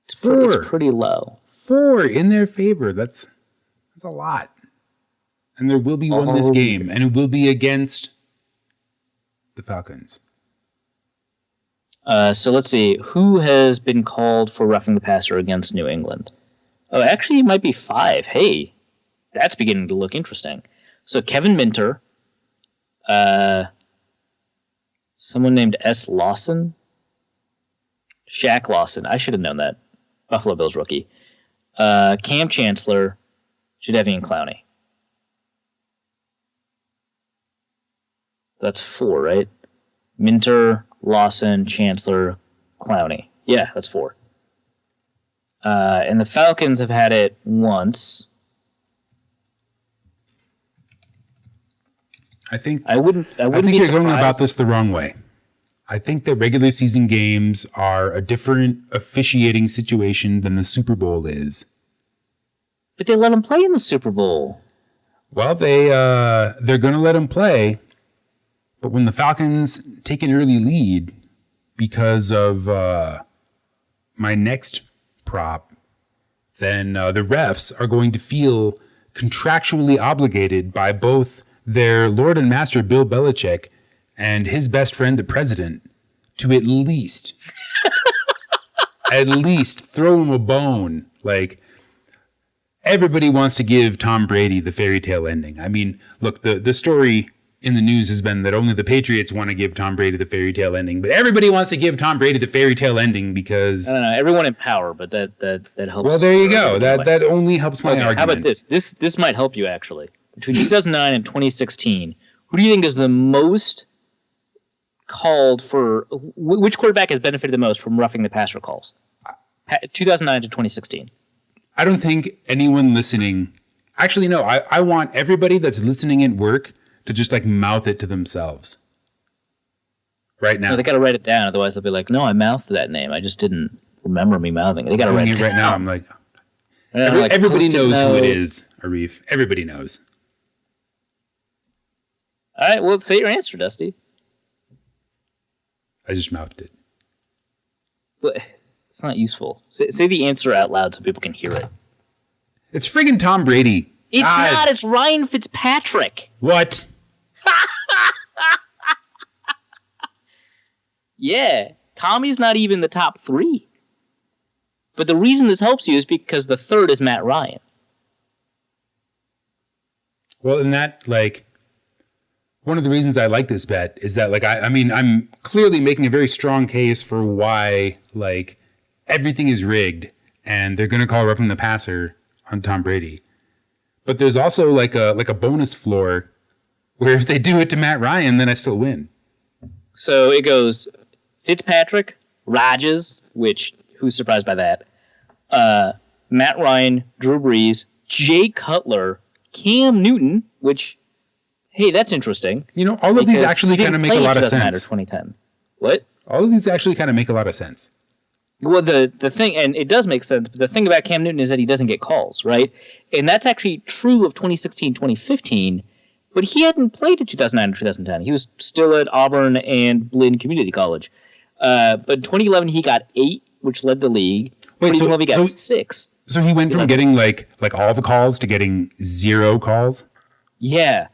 It's pretty low. 4 in their favor. That's a lot. And there will be one this game, and it will be against the Falcons. So let's see. Who has been called for roughing the passer against New England? Oh, actually, it might be 5. Hey, that's beginning to look interesting. So Kevin Minter, someone named S. Lawson, Shaq Lawson. I should have known that. Buffalo Bills rookie. Cam Chancellor, Jadeveon Clowney. That's 4, right? Minter, Lawson, Chancellor, Clowney. Yeah, that's 4. And the Falcons have had it once. I think I wouldn't be you're surprised. going about this the wrong way. I think that regular season games are a different officiating situation than the Super Bowl is. But they let them play in the Super Bowl. Well, they're going to let them play. But when the Falcons take an early lead because of my next prop, then the refs are going to feel contractually obligated by both their Lord and Master Bill Belichick and his best friend, the president, to at least throw him a bone. Like, everybody wants to give Tom Brady the fairy tale ending. I mean, look, the story in the news has been that only the Patriots want to give Tom Brady the fairy tale ending, but everybody wants to give Tom Brady the fairy tale ending because... I don't know, everyone in power, but that helps. Well, there you go. That only helps my argument. How about this? This might help you, actually. Between 2009 and 2016, who do you think is the most called for... Which quarterback has benefited the most from roughing the passer calls? 2009 to 2016. I don't think anyone listening... Actually, no. I want everybody that's listening at work to just like mouth it to themselves right now. No, they got to write it down. Otherwise, they'll be like, no, I mouthed that name. I just didn't remember me mouthing it. They got to write it down. Right now, I'm like, everybody knows who it is, Arif. Everybody knows. All right, well, say your answer, Dusty. I just mouthed it. But it's not useful. Say the answer out loud so people can hear it. It's friggin' Tom Brady. It's not. It's Ryan Fitzpatrick. What? Yeah. Tommy's not even the top 3. But the reason this helps you is because the third is Matt Ryan. Well, and that, like, one of the reasons I like this bet is that, like, I mean, I'm clearly making a very strong case for why, like, everything is rigged and they're going to call roughing the passer on Tom Brady. But there's also like a bonus floor where if they do it to Matt Ryan, then I still win. So it goes Fitzpatrick, Rodgers, which who's surprised by that? Matt Ryan, Drew Brees, Jay Cutler, Cam Newton, which hey, that's interesting. All of these actually kind of make a lot of sense. 2010. What? All of these actually kind of make a lot of sense. Well, the thing, and it does make sense, but the thing about Cam Newton is that he doesn't get calls, right? And that's actually true of 2016, 2015, but he hadn't played in 2009 or 2010. He was still at Auburn and Blinn Community College. But in 2011, he got 8, which led the league. Wait, 2012, he got 6. So he went from getting like all the calls to getting 0 calls? Yeah.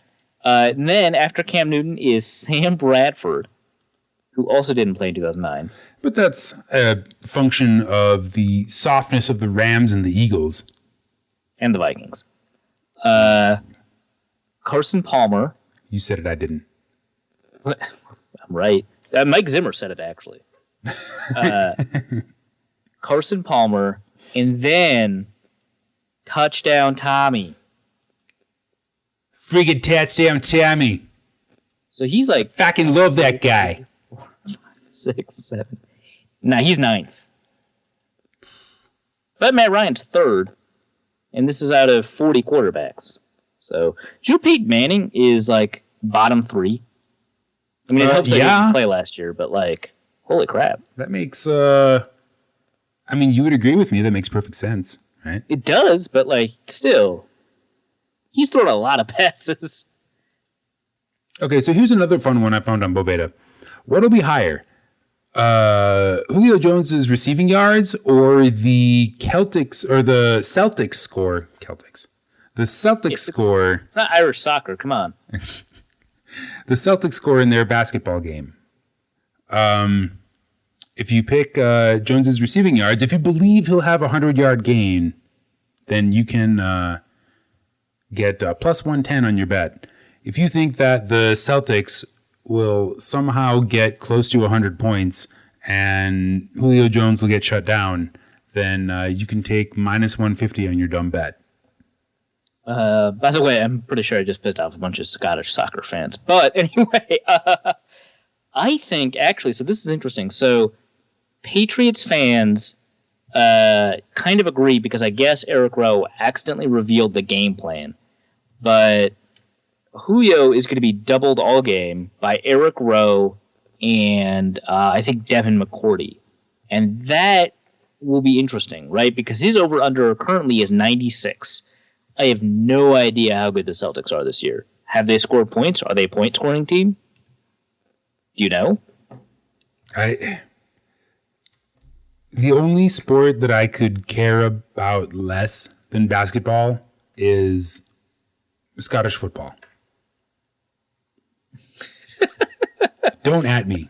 And then after Cam Newton is Sam Bradford, who also didn't play in 2009. But that's a function of the softness of the Rams and the Eagles. And the Vikings. Carson Palmer. You said it, I didn't. I'm right. Mike Zimmer said it, actually. Carson Palmer, and then Touchdown Tommy. Friggin' Touchdown Tommy. So he's like... Fucking love that guy. 6, 7. Nah, he's 9th. But Matt Ryan's 3rd, and this is out of 40 quarterbacks. So Joe Peyton Manning is like bottom 3. I mean, it helps that he didn't play last year, but like, holy crap. That makes, you would agree with me. That makes perfect sense, right? It does, but like, still, he's thrown a lot of passes. Okay, so here's another fun one I found on Boveda. What'll be higher? Julio Jones's receiving yards or the Celtics score? The Celtics score. It's not Irish soccer. Come on. The Celtics score in their basketball game. If you pick Jones's receiving yards, if you believe he'll have a 100-yard gain, then you can get plus 110 on your bet. If you think that the Celtics will somehow get close to 100 points and Julio Jones will get shut down, then you can take minus 150 on your dumb bet. By the way, I'm pretty sure I just pissed off a bunch of Scottish soccer fans. But anyway, I think actually, so this is interesting. So Patriots fans kind of agree because I guess Eric Rowe accidentally revealed the game plan. But Julio is going to be doubled all game by Eric Rowe and I think Devin McCourty. And that will be interesting, right? Because his over-under currently is 96. I have no idea how good the Celtics are this year. Have they scored points? Are they a point-scoring team? Do you know? The only sport that I could care about less than basketball is Scottish football. Don't at me.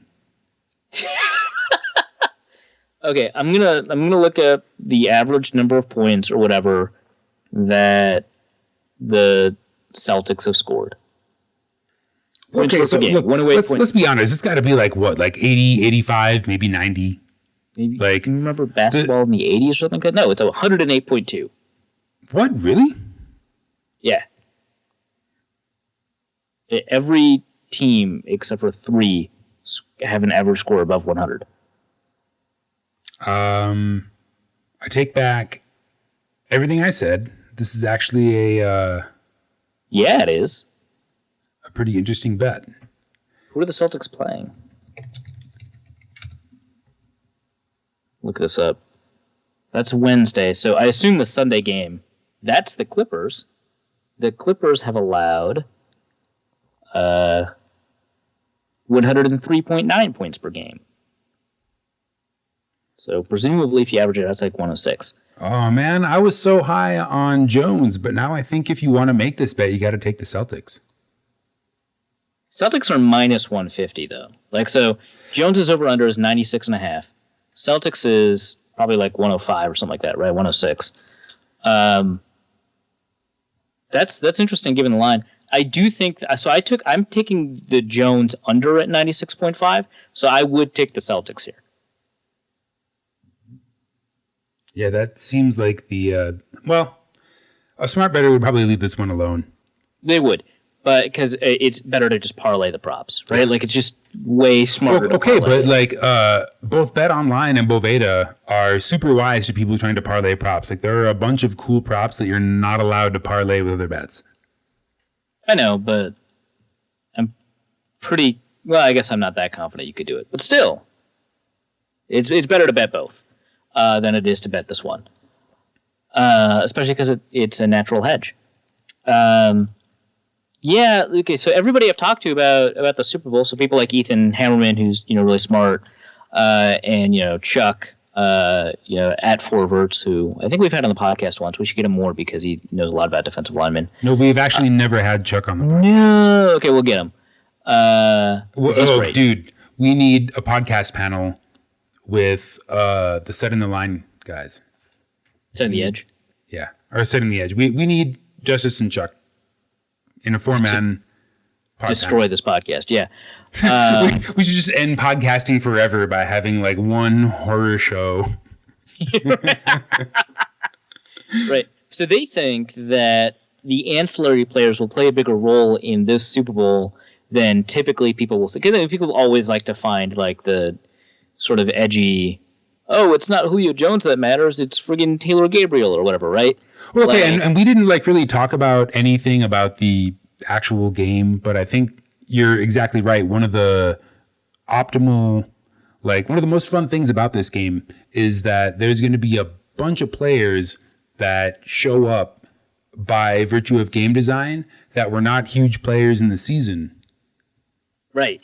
Okay, I'm gonna look up the average number of points or whatever that the Celtics have scored. Points okay, so look, let's be honest. It's got to be like what, like 80, 85, maybe 90. Maybe. Like, can you remember basketball in the 80s or something like that? No, it's 108.2. What, really? Yeah. Every team except for 3 have an average score above 100. I take back everything I said. This is actually a... yeah, it is. A pretty interesting bet. Who are the Celtics playing? Look this up. That's Wednesday, so I assume the Sunday game. That's the Clippers. The Clippers have allowed 103.9 points per game. So presumably if you average it, that's like 106. Oh, man, I was so high on Jones, but now I think if you want to make this bet, you got to take the Celtics. Celtics are minus 150, though. Like, so Jones's over-under is 96.5. Celtics is probably like 105 or something like that, right? 106. That's interesting given the line. I do think so. I'm taking the Jones under at 96.5, so I would take the Celtics here. Yeah, that seems like the a smart bettor would probably leave this one alone. They would, but because it's better to just parlay the props, right? Yeah. Like it's just way smarter. Okay, but like both Bet Online and Boveda are super wise to people trying to parlay props. Like there are a bunch of cool props that you're not allowed to parlay with other bets. I know, but pretty well. I guess I'm not that confident you could do it, but still, it's better to bet both than it is to bet this one, especially because it's a natural hedge. Yeah. Okay. So everybody I've talked to about the Super Bowl, so people like Ethan Hammerman, who's really smart, and Chuck, at Forverts, who I think we've had on the podcast once. We should get him more because he knows a lot about defensive linemen. No, we've actually never had Chuck on the podcast. No. Okay, we'll get him. Dude, we need a podcast panel with the Setting the Line guys. Setting the Edge? Yeah, or Setting the Edge. We need Justice and Chuck in a four-man podcast. Destroy this podcast, yeah. We should just end podcasting forever by having like one horror show. Right. So they think that the ancillary players will play a bigger role in this Super Bowl than typically people will see. Because people always like to find like the sort of edgy, oh, it's not Julio Jones that matters, it's friggin' Taylor Gabriel or whatever, right? Well, okay, and we didn't like really talk about anything about the actual game, but I think you're exactly right. One of the most fun things about this game is that there's going to be a bunch of players that show up by virtue of game design that were not huge players in the season. Right.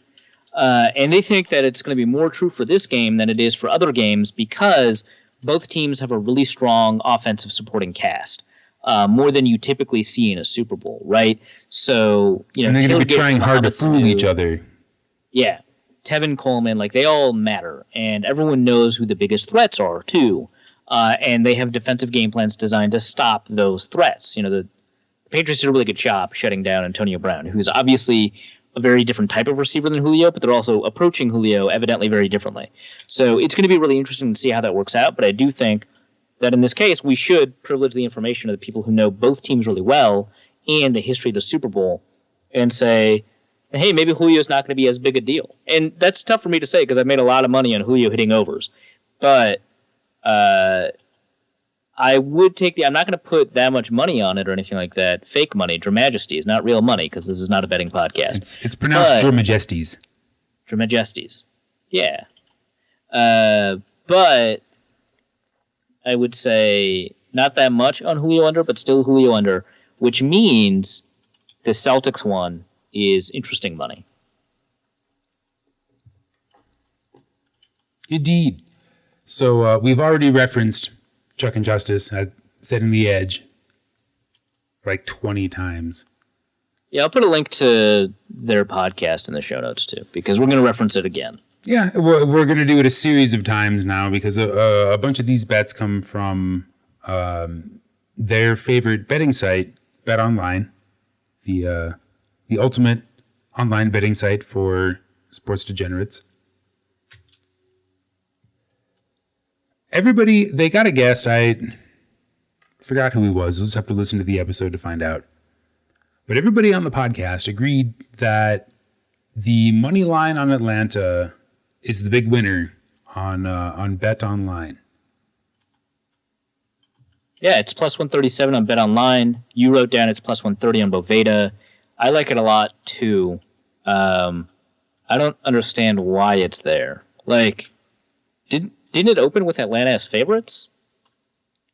And they think that it's going to be more true for this game than it is for other games because both teams have a really strong offensive supporting cast. More than you typically see in a Super Bowl, right? So, and they're going to be trying hard to fool each other. Yeah. Tevin Coleman, they all matter. And everyone knows who the biggest threats are, too. And they have defensive game plans designed to stop those threats. The Patriots did a really good job shutting down Antonio Brown, who's obviously a very different type of receiver than Julio, but they're also approaching Julio evidently very differently. So it's going to be really interesting to see how that works out. But I do think that in this case, we should privilege the information of the people who know both teams really well and the history of the Super Bowl and say, hey, maybe Julio's not going to be as big a deal. And that's tough for me to say because I've made a lot of money on Julio hitting overs. But I would I'm not going to put that much money on it or anything like that. Fake money. Dramajesty is not real money because this is not a betting podcast. It's pronounced Dramajesties. Dramajesties. Yeah. But I would say not that much on Julio under, but still Julio under, which means the Celtics one is interesting money. Indeed. So we've already referenced Chuck and Justice at Setting the Edge like 20 times. Yeah, I'll put a link to their podcast in the show notes too, because we're going to reference it again. Yeah, we're going to do it a series of times now because a bunch of these bets come from their favorite betting site, Bet Online, the ultimate online betting site for sports degenerates. Everybody, they got a guest. I forgot who he was. We'll just have to listen to the episode to find out. But everybody on the podcast agreed that the money line on Atlanta is the big winner on Bet Online. Yeah, it's plus 137 on Bet Online. You wrote down it's plus 130 on Boveda. I like it a lot too. I don't understand why it's there. Didn't it open with Atlanta as favorites?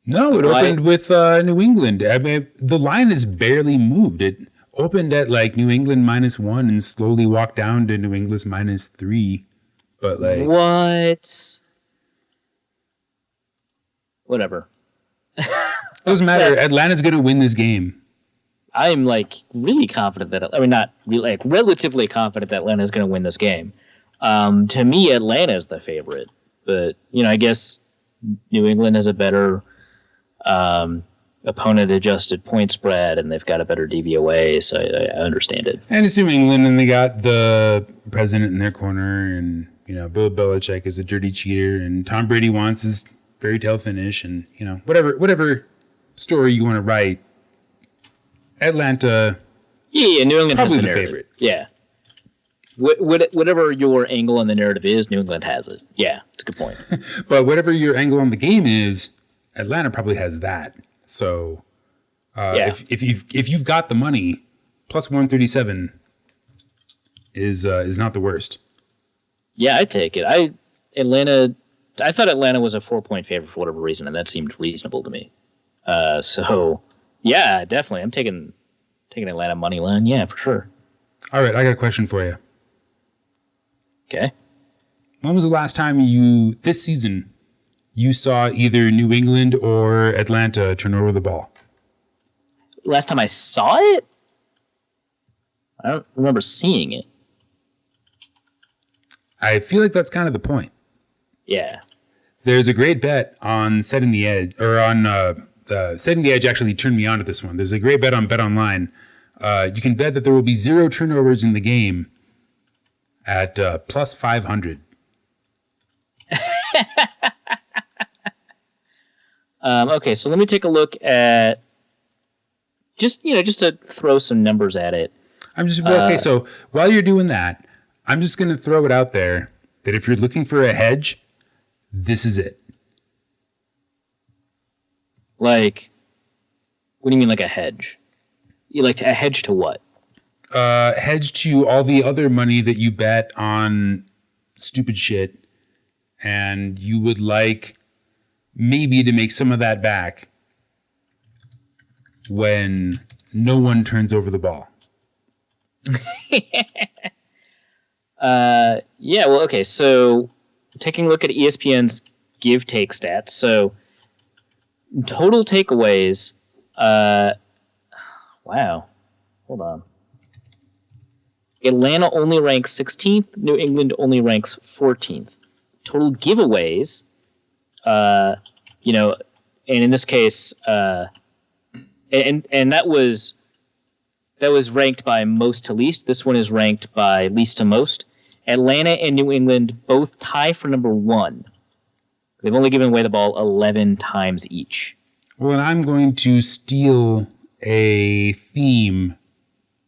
No, it opened with New England. I mean, the line has barely moved. It opened at New England -1 and slowly walked down to New England's -3. But what? Whatever. Doesn't matter. Atlanta's going to win this game. I'm really confident that not really, relatively confident that Atlanta is going to win this game. To me, Atlanta is the favorite, but I guess New England has a better opponent-adjusted point spread, and they've got a better DVOA, so I understand it. And it's New England, and they got the president in their corner, and Bill Belichick is a dirty cheater, and Tom Brady wants his fairy tale finish, and whatever story you want to write, Atlanta. Yeah, New England probably has the favorite. Yeah. Whatever your angle on the narrative is, New England has it. Yeah, it's a good point. But whatever your angle on the game is, Atlanta probably has that. So, if you've got the money, plus 137 is not the worst. Yeah, I'd take it. I thought Atlanta was a 4-point favorite for whatever reason, and that seemed reasonable to me. So yeah, definitely. I'm taking Atlanta money line. Yeah, for sure. All right, I got a question for you. Okay. When was the last time this season, you saw either New England or Atlanta turn over the ball? Last time I saw it? I don't remember seeing it. I feel like that's kind of the point. Yeah. There's a great bet on setting the edge, or on setting the edge actually turned me on to this one. There's a great bet on Bet Online. You can bet that there will be 0 turnovers in the game at plus 500. Okay, so let me take a look at just to throw some numbers at it. Okay, so while you're doing that, I'm just going to throw it out there that if you're looking for a hedge, this is it. Like, what do you mean like a hedge? You like a hedge to what? Hedge to all the other money that you bet on stupid shit, and you would like maybe to make some of that back when no one turns over the ball. Yeah, well, okay, so taking a look at ESPN's give take stats. So total takeaways, wow, hold on. Atlanta only ranks 16th, New England only ranks 14th. Total giveaways, and in this case, and that was ranked by most to least. This one is ranked by least to most. Atlanta and New England both tie for number 1. They've only given away the ball 11 times each. Well, and I'm going to steal a theme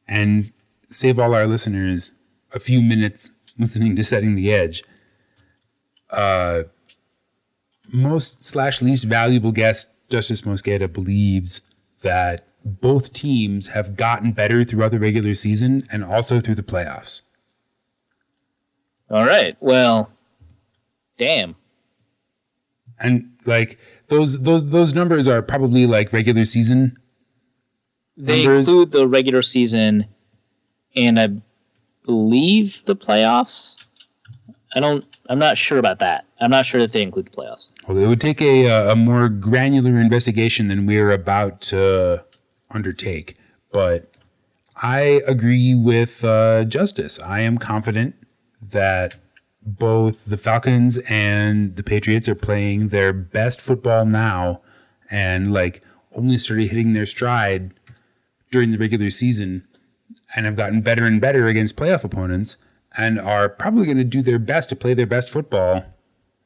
and save all our listeners a few minutes listening to Setting the Edge. Most/least valuable guest, Justice Mosqueda, believes that both teams have gotten better throughout the regular season and also through the playoffs. All right. Well, damn. And like those numbers are probably like regular season. They numbers. Include the regular season and I believe the playoffs. I'm not sure about that. I'm not sure that they include the playoffs. Well, it would take a more granular investigation than we're about to undertake. But I agree with Justice. I am confident that both the Falcons and the Patriots are playing their best football now and like only started hitting their stride during the regular season and have gotten better and better against playoff opponents and are probably going to do their best to play their best football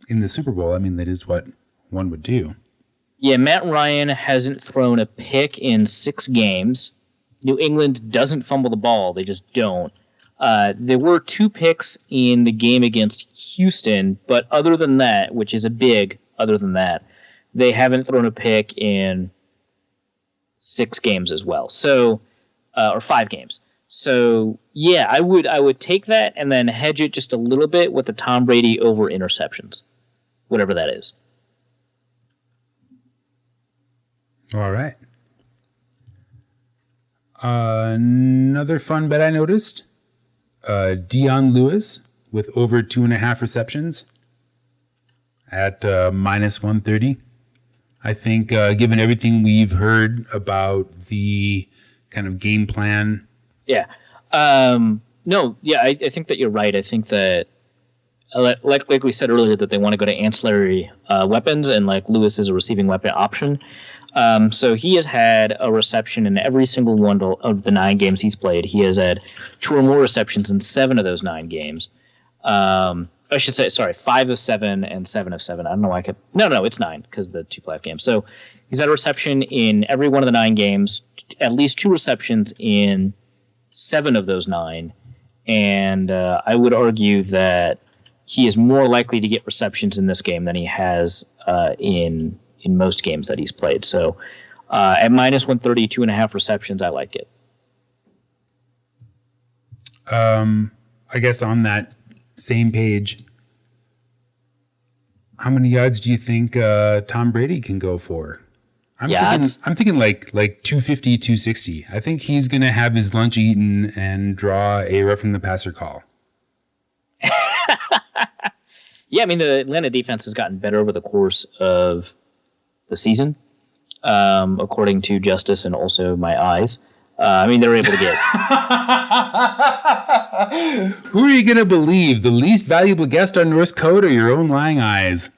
in the Super Bowl. I mean, that is what one would do. Yeah, Matt Ryan hasn't thrown a pick in 6 games. New England doesn't fumble the ball. They just don't. There were 2 picks in the game against Houston, but other than that, which is a big other than that, they haven't thrown a pick in 6 games as well. So, or 5 games. So, yeah, I would take that and then hedge it just a little bit with the Tom Brady over interceptions, whatever that is. All right. Another fun bet I noticed. Dion Lewis with over 2.5 receptions at minus 130. I think given everything we've heard about the kind of game plan. Yeah. No, yeah, I think that you're right. I think that like we said earlier that they want to go to ancillary weapons and like Lewis is a receiving weapon option. So he has had a reception in every single one of the 9 games he's played. He has had 2 or more receptions in 7 of those 9 games. I should say, sorry, 5 of 7 and 7 of 7. I don't know why I kept... No, it's 9 because of the 2 playoff games. So he's had a reception in every one of the 9 games, at least 2 receptions in 7 of those 9. And I would argue that he is more likely to get receptions in this game than he has in most games that he's played. So at minus 130, 2.5 receptions, I like it. I guess on that same page, how many yards do you think Tom Brady can go for? I'm thinking like 250, 260. I think he's going to have his lunch eaten and draw a roughing the passer call. Yeah, I mean, the Atlanta defense has gotten better over the course of the season, according to Justice and also my eyes. I mean, they're able to get... Who are you going to believe? The least valuable guest on Norse Code or your own lying eyes?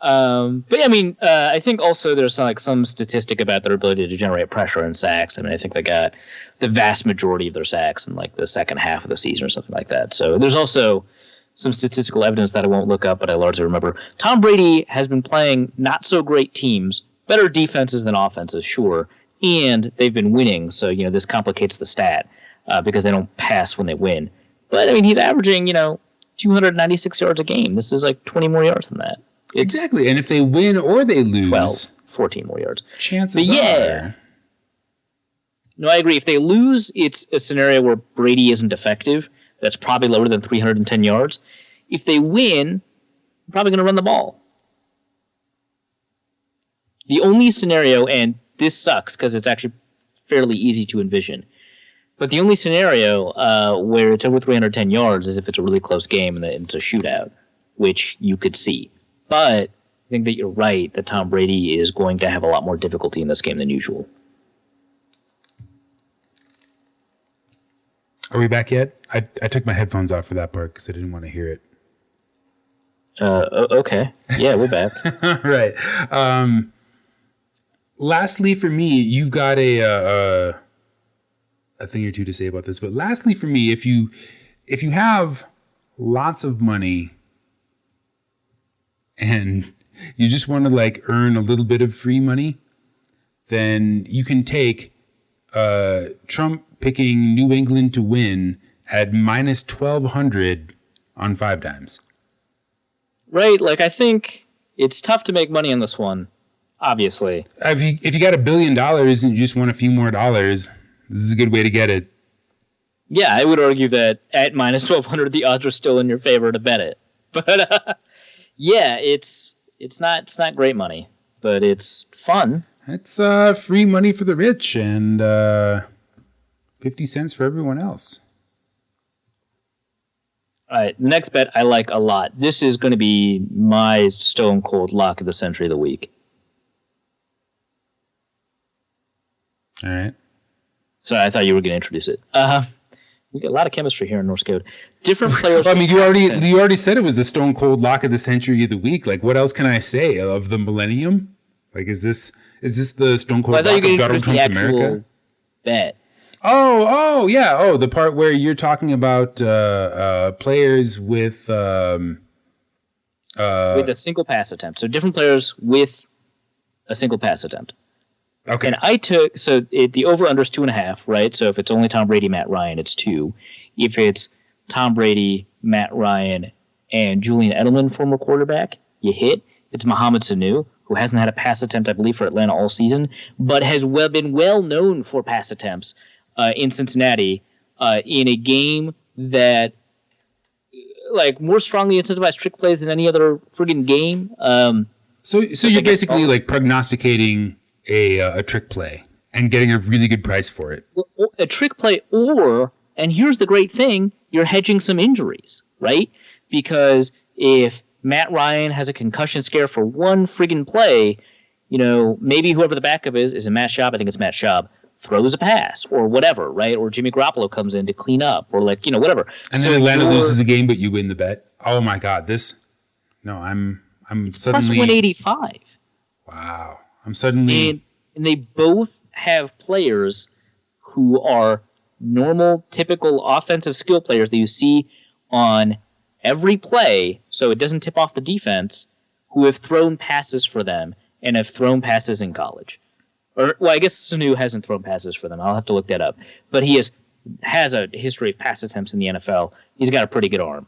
But I mean, I think also there's some statistic about their ability to generate pressure and sacks. I mean, I think they got the vast majority of their sacks in like the second half of the season or something like that. So there's also some statistical evidence that I won't look up, but I largely remember. Tom Brady has been playing not so great teams, better defenses than offenses, sure, and they've been winning. So, you know, this complicates the stat because they don't pass when they win. But I mean, he's averaging, 296 yards a game. This is like 20 more yards than that. Exactly. And if they win or they lose... 12, 14 more yards. Chances are... No, I agree. If they lose, it's a scenario where Brady isn't effective. That's probably lower than 310 yards. If they win, they're probably going to run the ball. The only scenario, and this sucks because it's actually fairly easy to envision, but the only scenario where it's over 310 yards is if it's a really close game and it's a shootout, which you could see. But I think that you're right that Tom Brady is going to have a lot more difficulty in this game than usual. Are we back yet? I took my headphones off for that part because I didn't want to hear it. Okay. Yeah, we're back. Right. Lastly, for me, you've got a thing or two to say about this. But lastly, for me, if you have lots of money and you just want to like earn a little bit of free money, then you can take Trump picking New England to win at minus 1,200 on 5 dimes. Right. Like, I think it's tough to make money on this one, obviously. If you got $1 billion and you just want a few more dollars, this is a good way to get it. Yeah, I would argue that at minus 1,200, the odds are still in your favor to bet it. But yeah, it's not great money, but it's fun. It's free money for the rich and 50 cents for everyone else. All right, the next bet I like a lot. This is going to be my stone cold lock of the century of the week. All right. Sorry, I thought you were going to introduce it. We got a lot of chemistry here in Norse Code. Different players. Well, I mean, you already said it was the stone cold lock of the century of the week. Like, what else can I say of the millennium? Like, is this the stone cold lock of Donald Trump's America? Bet. Oh, yeah. Oh, the part where you're talking about players with a single pass attempt. So different players with a single pass attempt. Okay. And I took the over under is 2.5, right? So if it's only Tom Brady, Matt Ryan, it's 2. If it's Tom Brady, Matt Ryan, and Julian Edelman, former quarterback, you hit. It's Mohamed Sanu, who hasn't had a pass attempt, I believe, for Atlanta all season, but has been well known for pass attempts in Cincinnati in a game that like more strongly incentivized trick plays than any other friggin' game. So you're basically like prognosticating a trick play and getting a really good price for it. A trick play, and here's the great thing, you're hedging some injuries, right? Because if Matt Ryan has a concussion scare for one friggin' play, maybe whoever the backup is it Matt Schaub? I think it's Matt Schaub, throws a pass or whatever, right? Or Jimmy Garoppolo comes in to clean up or whatever. And then Atlanta loses the game, but you win the bet. Oh my God, I'm suddenly... Plus 185. Wow. I'm suddenly... And they both have players who are normal, typical offensive skill players that you see on every play, so it doesn't tip off the defense, who have thrown passes for them and have thrown passes in college. I guess Sanu hasn't thrown passes for them. I'll have to look that up. But he has a history of pass attempts in the NFL. He's got a pretty good arm.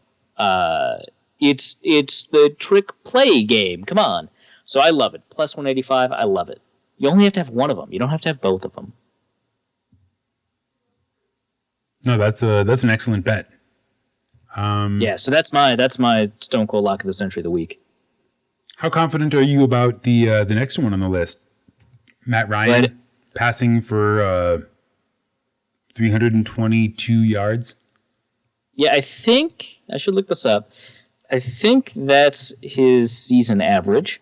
It's the trick play game. Come on. So I love it. Plus 185, I love it. You only have to have one of them. You don't have to have both of them. No, that's an excellent bet. So that's my Stone Cold Lock of the Century of the week. How confident are you about the next one on the list? Matt Ryan passing for 322 yards. Yeah, I think I should look this up. I think that's his season average.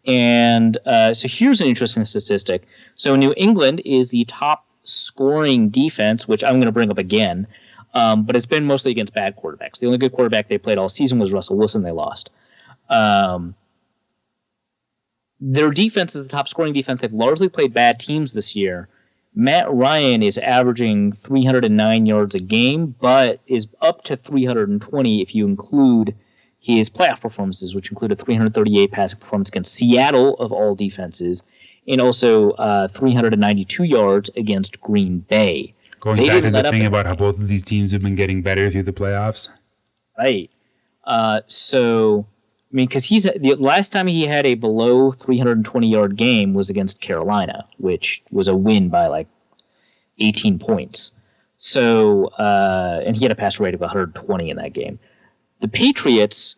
And so here's an interesting statistic. So New England is the top scoring defense, which I'm going to bring up again, but it's been mostly against bad quarterbacks. The only good quarterback they played all season was Russell Wilson. They lost. Their defense is the top scoring defense. They've largely played bad teams this year. Matt Ryan is averaging 309 yards a game, but is up to 320 if you include his playoff performances, which included 338 passing performance against Seattle of all defenses, and also 392 yards against Green Bay. Going back to the thing about how both of these teams have been getting better through the playoffs. Right. Because the last time he had a below 320-yard game was against Carolina, which was a win by like 18 points. So, and he had a passer rate of 120 in that game. The Patriots,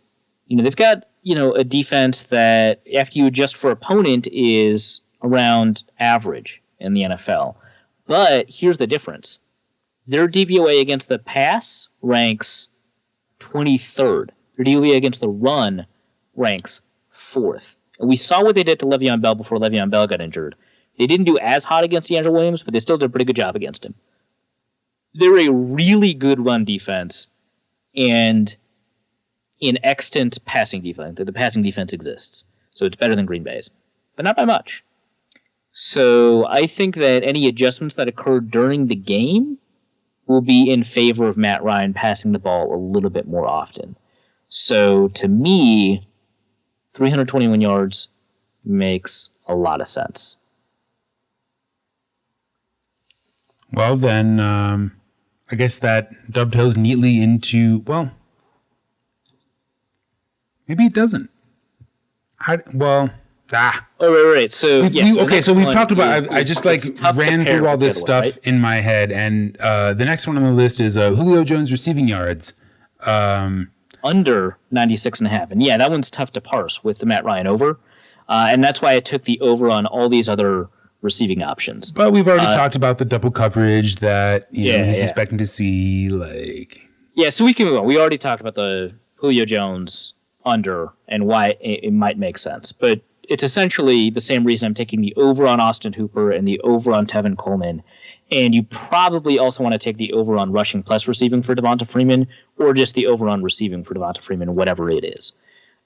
they've got, a defense that, after you adjust for opponent, is around average in the NFL. But here's the difference. Their DVOA against the pass ranks 23rd. Their DVOA against the run ranks 4th. And we saw what they did to Le'Veon Bell before Le'Veon Bell got injured. They didn't do as hot against DeAndre Williams, but they still did a pretty good job against him. They're a really good run defense and an extant passing defense. The passing defense exists. So it's better than Green Bay's, but not by much. So I think that any adjustments that occurred during the game will be in favor of Matt Ryan passing the ball a little bit more often. So to me, 321 yards makes a lot of sense. Well, then, I guess that dovetails neatly into, well, maybe it doesn't. Oh, right. So, we've talked about, I just ran through all this stuff in my head, and the next one on the list is Julio Jones receiving yards. Under 96.5. And yeah, that one's tough to parse with the Matt Ryan over. And that's why I took the over on all these other receiving options. But we've already talked about the double coverage that he's expecting to see. Yeah, so we can move on. We already talked about the Julio Jones under and why it might make sense. But it's essentially the same reason I'm taking the over on Austin Hooper and the over on Tevin Coleman. And you probably also want to take the over on rushing plus receiving for Devonta Freeman, or just the over on receiving for Devonta Freeman, whatever it is.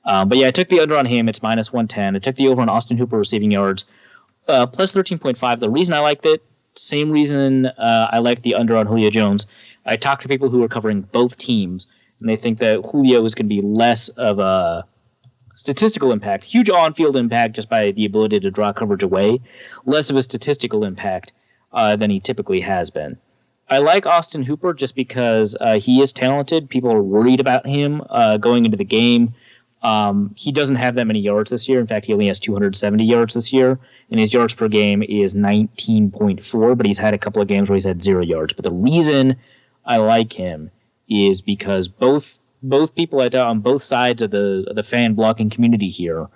But yeah, I took the under on him. It's minus 110. I took the over on Austin Hooper receiving yards, plus 13.5. The reason I liked it, same reason I like the under on Julio Jones. I talked to people who are covering both teams, and they think that Julio is going to be less of a statistical impact, huge on-field impact just by the ability to draw coverage away, less of a statistical impact than he typically has been. I like Austin Hooper just because he is talented. People are worried about him going into the game. He doesn't have that many yards this year. In fact, he only has 270 yards this year, and his yards per game is 19.4, but he's had a couple of games where he's had 0 yards. But the reason I like him is because both people on both sides of the fan blocking community here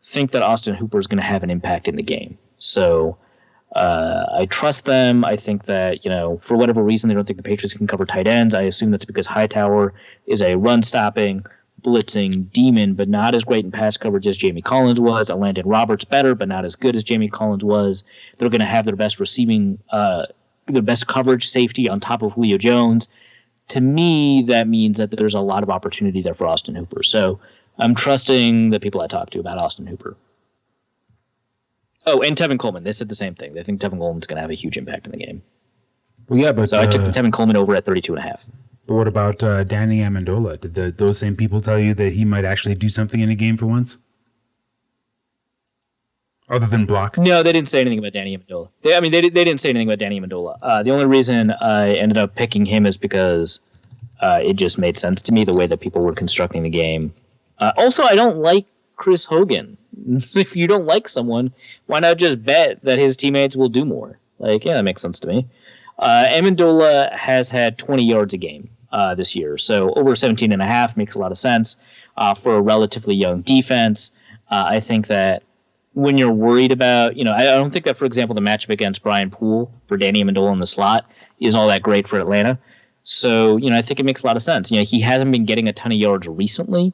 think that Austin Hooper is going to have an impact in the game. So I trust them. I think that, for whatever reason, they don't think the Patriots can cover tight ends. I assume that's because Hightower is a run-stopping, blitzing demon, but not as great in pass coverage as Jamie Collins was. Landon Roberts better, but not as good as Jamie Collins was. They're going to have their best receiving, their best coverage safety on top of Julio Jones. To me, that means that there's a lot of opportunity there for Austin Hooper. So I'm trusting the people I talked to about Austin Hooper. Oh, and Tevin Coleman. They said the same thing. They think Tevin Coleman's going to have a huge impact in the game. Well, yeah, but so I took the Tevin Coleman over at 32.5. But what about Danny Amendola? Did those same people tell you that he might actually do something in a game for once? Other than block? No, they didn't say anything about Danny Amendola. They didn't say anything about Danny Amendola. The only reason I ended up picking him is because it just made sense to me, the way that people were constructing the game. Also, I don't like Chris Hogan. If you don't like someone, why not just bet that his teammates will do more? That makes sense to me. Amendola has had 20 yards a game this year, so over 17.5 makes a lot of sense for a relatively young defense. I think that when you're worried about, I don't think that, for example, the matchup against Brian Poole for Danny Amendola in the slot is all that great for Atlanta. So, I think it makes a lot of sense. He hasn't been getting a ton of yards recently.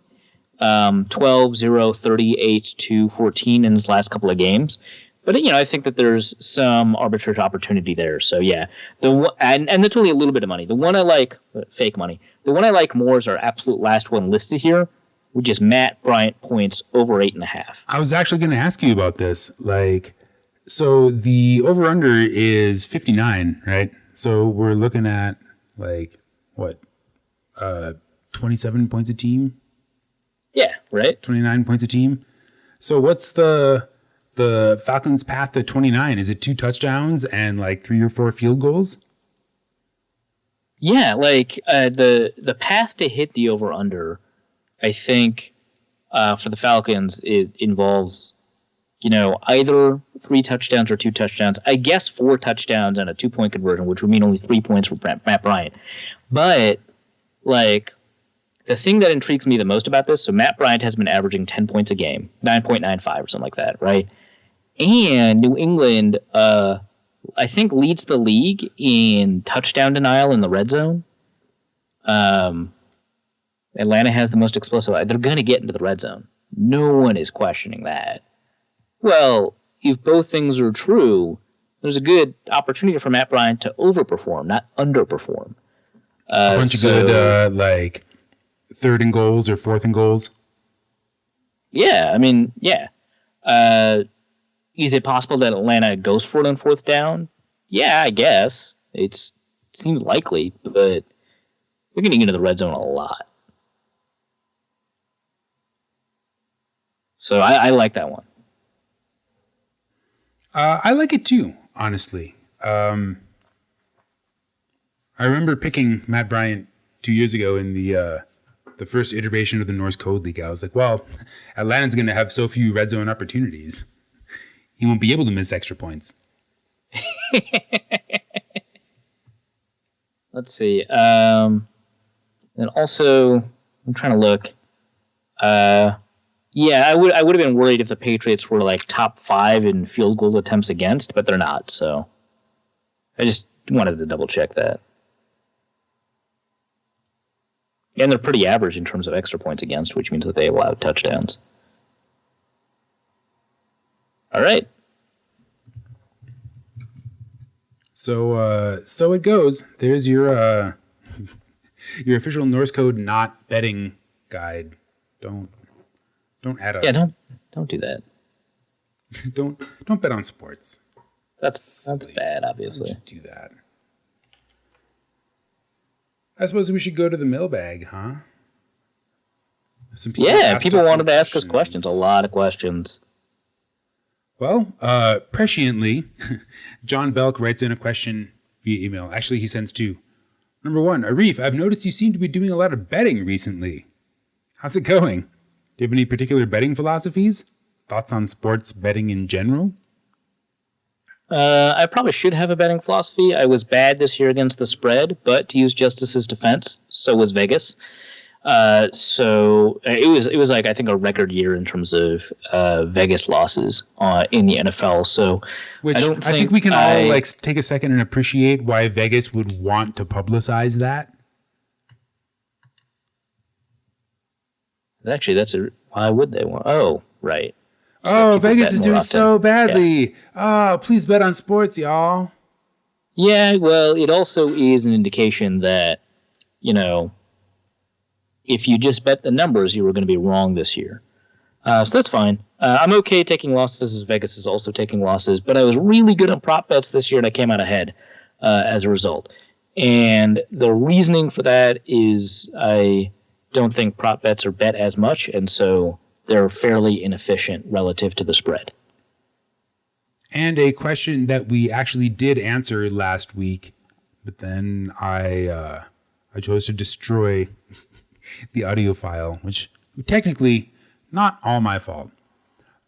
12, 0, 38, 2, 14 in his last couple of games. But, I think that there's some arbitrage opportunity there. So, yeah. And that's only a little bit of money. The one I like, fake money. The one I like more is our absolute last one listed here, which is Matt Bryant points over 8.5. I was actually going to ask you about this. So the over-under is 59, right? So we're looking at, 27 points a team? Yeah, right. 29 points a team. So what's the Falcons' path to 29? Is it 2 touchdowns and 3 or 4 field goals? Yeah, the path to hit the over/under, I think, for the Falcons, it involves, either 3 touchdowns or 2 touchdowns. I guess 4 touchdowns and a 2-point conversion, which would mean only 3 points for Matt Bryant. But, the thing that intrigues me the most about this, so Matt Bryant has been averaging 10 points a game, 9.95 or something like that, right? And New England, I think, leads the league in touchdown denial in the red zone. Atlanta has the most explosive. They're going to get into the red zone. No one is questioning that. Well, if both things are true, there's a good opportunity for Matt Bryant to overperform, not underperform. A bunch of good, 3rd and goals or 4th and goals. Yeah, yeah. Is it possible that Atlanta goes for it on 4th down? Yeah, I guess. It seems likely, but they're getting into the red zone a lot. So I like that one. I like it too, honestly. I remember picking Matt Bryant 2 years ago in the first iteration of the Norse Code League. I was like, well, Atlanta's going to have so few red zone opportunities. He won't be able to miss extra points. Let's see. And also, I'm trying to look. Yeah, I would have been worried if the Patriots were top 5 in field goal attempts against, but they're not. So I just wanted to double check that. And they're pretty average in terms of extra points against, which means that they allow touchdowns. All right. So it goes. There's your your official Norse Code not betting guide. Don't add us. Yeah, don't do that. don't bet on sports. That's bad, obviously. Don't do that. I suppose we should go to the mailbag, huh? People wanted to ask us questions. A lot of questions. Well, presciently, John Belk writes in a question via email. Actually, he sends 2. Number 1, Arif, I've noticed you seem to be doing a lot of betting recently. How's it going? Do you have any particular betting philosophies? Thoughts on sports betting in general? I probably should have a betting philosophy. I was bad this year against the spread, but to use Justice's defense, so was Vegas. So it was I think a record year in terms of Vegas losses in the NFL. So I think we can all take a second and appreciate why Vegas would want to publicize that. Actually, why would they want? Oh, right. So Vegas is doing so badly. Yeah. Oh, please bet on sports, y'all. Yeah, well, it also is an indication that, if you just bet the numbers, you were going to be wrong this year. So that's fine. I'm okay taking losses as Vegas is also taking losses, but I was really good on prop bets this year, and I came out ahead as a result. And the reasoning for that is I don't think prop bets are bet as much, and so they're fairly inefficient relative to the spread. And a question that we actually did answer last week, but then I chose to destroy the audio file, which technically not all my fault.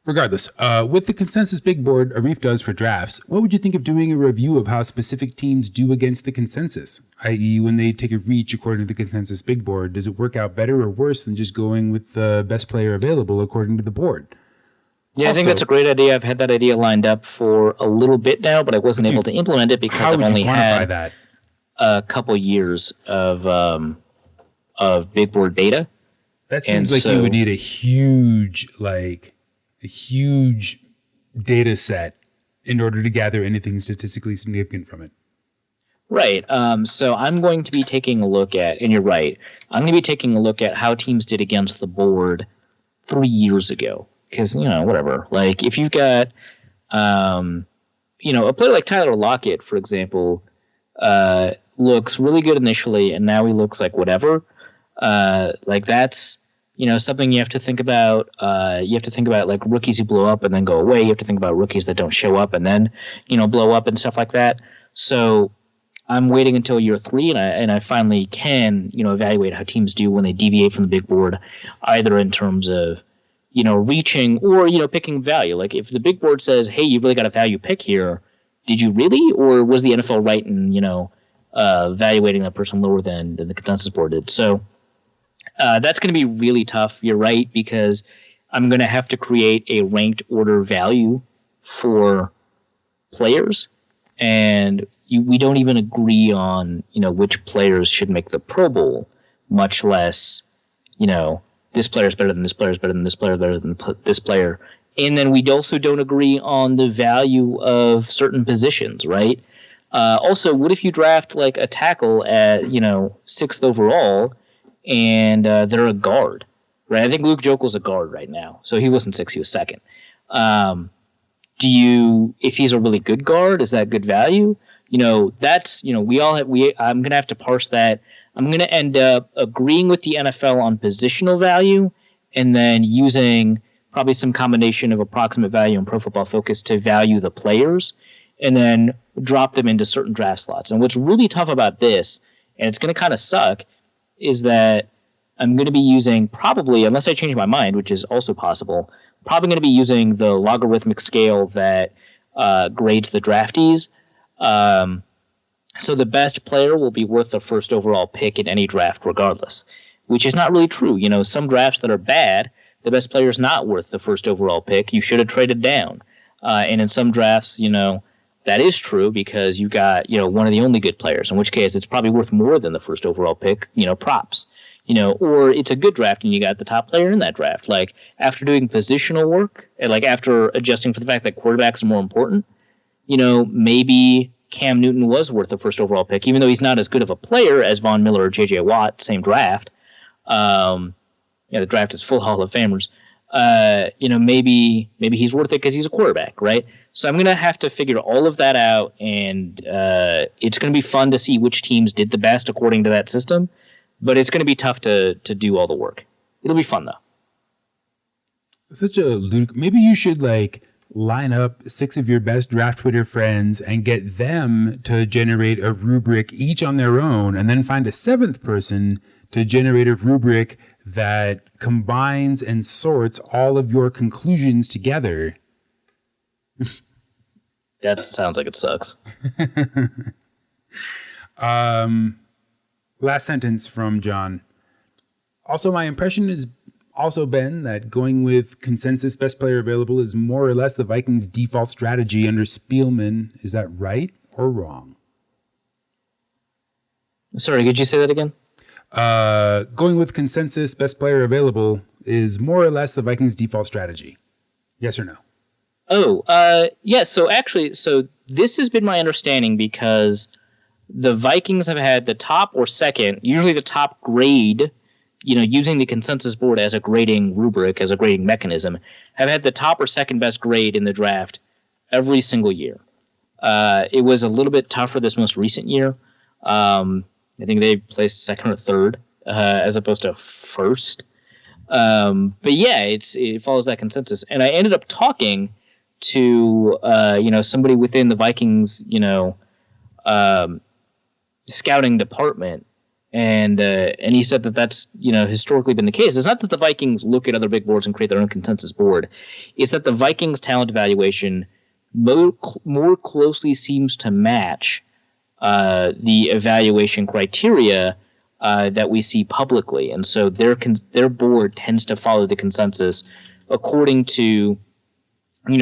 Regardless, with the consensus big board Arif does for drafts, what would you think of doing a review of how specific teams do against the consensus? I.e., when they take a reach according to the consensus big board, does it work out better or worse than just going with the best player available according to the board? Yeah, I think that's a great idea. I've had that idea lined up for a little bit now, but I wasn't able to implement it because I've only had a couple years of big board data. That seems like you would need a huge data set in order to gather anything statistically significant from it. Right. So I'm going to be taking a look at, and you're right, I'm going to be taking a look at how teams did against the board 3 years ago. Because, whatever. Like, if you've got, a player like Tyler Lockett, for example, looks really good initially, and now he looks like whatever. That's, something you have to think about. You have to think about, like, rookies who blow up and then go away. You have to think about rookies that don't show up and then, blow up and stuff like that. So I'm waiting until year 3, and I finally can, evaluate how teams do when they deviate from the big board, either in terms of reaching or, picking value. Like if the big board says, hey, you really got a value pick here, did you really? Or was the NFL right in, evaluating that person lower than the consensus board did? So that's going to be really tough. You're right, because I'm going to have to create a ranked order value for players. And we don't even agree on, which players should make the Pro Bowl, much less, this player is better than this player is better than this player, better than this player. And then we also don't agree on the value of certain positions, right? Also, what if you draft like a tackle at, 6th overall and they're a guard, right? I think Luke Jokel's a guard right now. So he wasn't 6th, he was 2nd. If he's a really good guard, is that good value? That's, I'm going to have to parse that. I'm going to end up agreeing with the NFL on positional value and then using probably some combination of approximate value and Pro Football Focus to value the players and then drop them into certain draft slots. And what's really tough about this, and it's going to kind of suck, is that I'm going to be using probably, unless I change my mind, which is also possible, probably going to be using the logarithmic scale that grades the draftees. So the best player will be worth the first overall pick in any draft regardless, which is not really true. Some drafts that are bad, the best player is not worth the first overall pick. You should have traded down. And in some drafts, that is true because you got, one of the only good players, in which case it's probably worth more than the first overall pick, props. Or it's a good draft and you got the top player in that draft. Like after doing positional work and like after adjusting for the fact that quarterbacks are more important, maybe Cam Newton was worth the first overall pick, even though he's not as good of a player as Von Miller or J.J. Watt, same draft. The draft is full Hall of Famers. Maybe he's worth it because he's a quarterback, right? So I'm going to have to figure all of that out, and it's going to be fun to see which teams did the best according to that system, but it's going to be tough to do all the work. It'll be fun, though. Maybe you should, line up 6 of your best draft Twitter friends and get them to generate a rubric each on their own, and then find a 7th person to generate a rubric that combines and sorts all of your conclusions together. That sounds like it sucks. Last sentence from John. Also, my impression has also been that going with consensus best player available is more or less the Vikings' default strategy under Spielman. Is that right or wrong? Sorry, could you say that again? Going with consensus best player available is more or less the Vikings' default strategy. Yes or no? Yeah. So this has been my understanding because the Vikings have had the top or second, usually the top grade, using the consensus board as a grading rubric, as a grading mechanism, have had the top or second best grade in the draft every single year. It was a little bit tougher this most recent year. I think they placed 2nd or 3rd as opposed to 1st. But yeah, it follows that consensus. And I ended up talking to somebody within the Vikings scouting department, And he said that that's historically been the case. It's not that the Vikings look at other big boards and create their own consensus board. It's that the Vikings talent evaluation more closely seems to match the evaluation criteria that we see publicly, and so their board tends to follow the consensus according to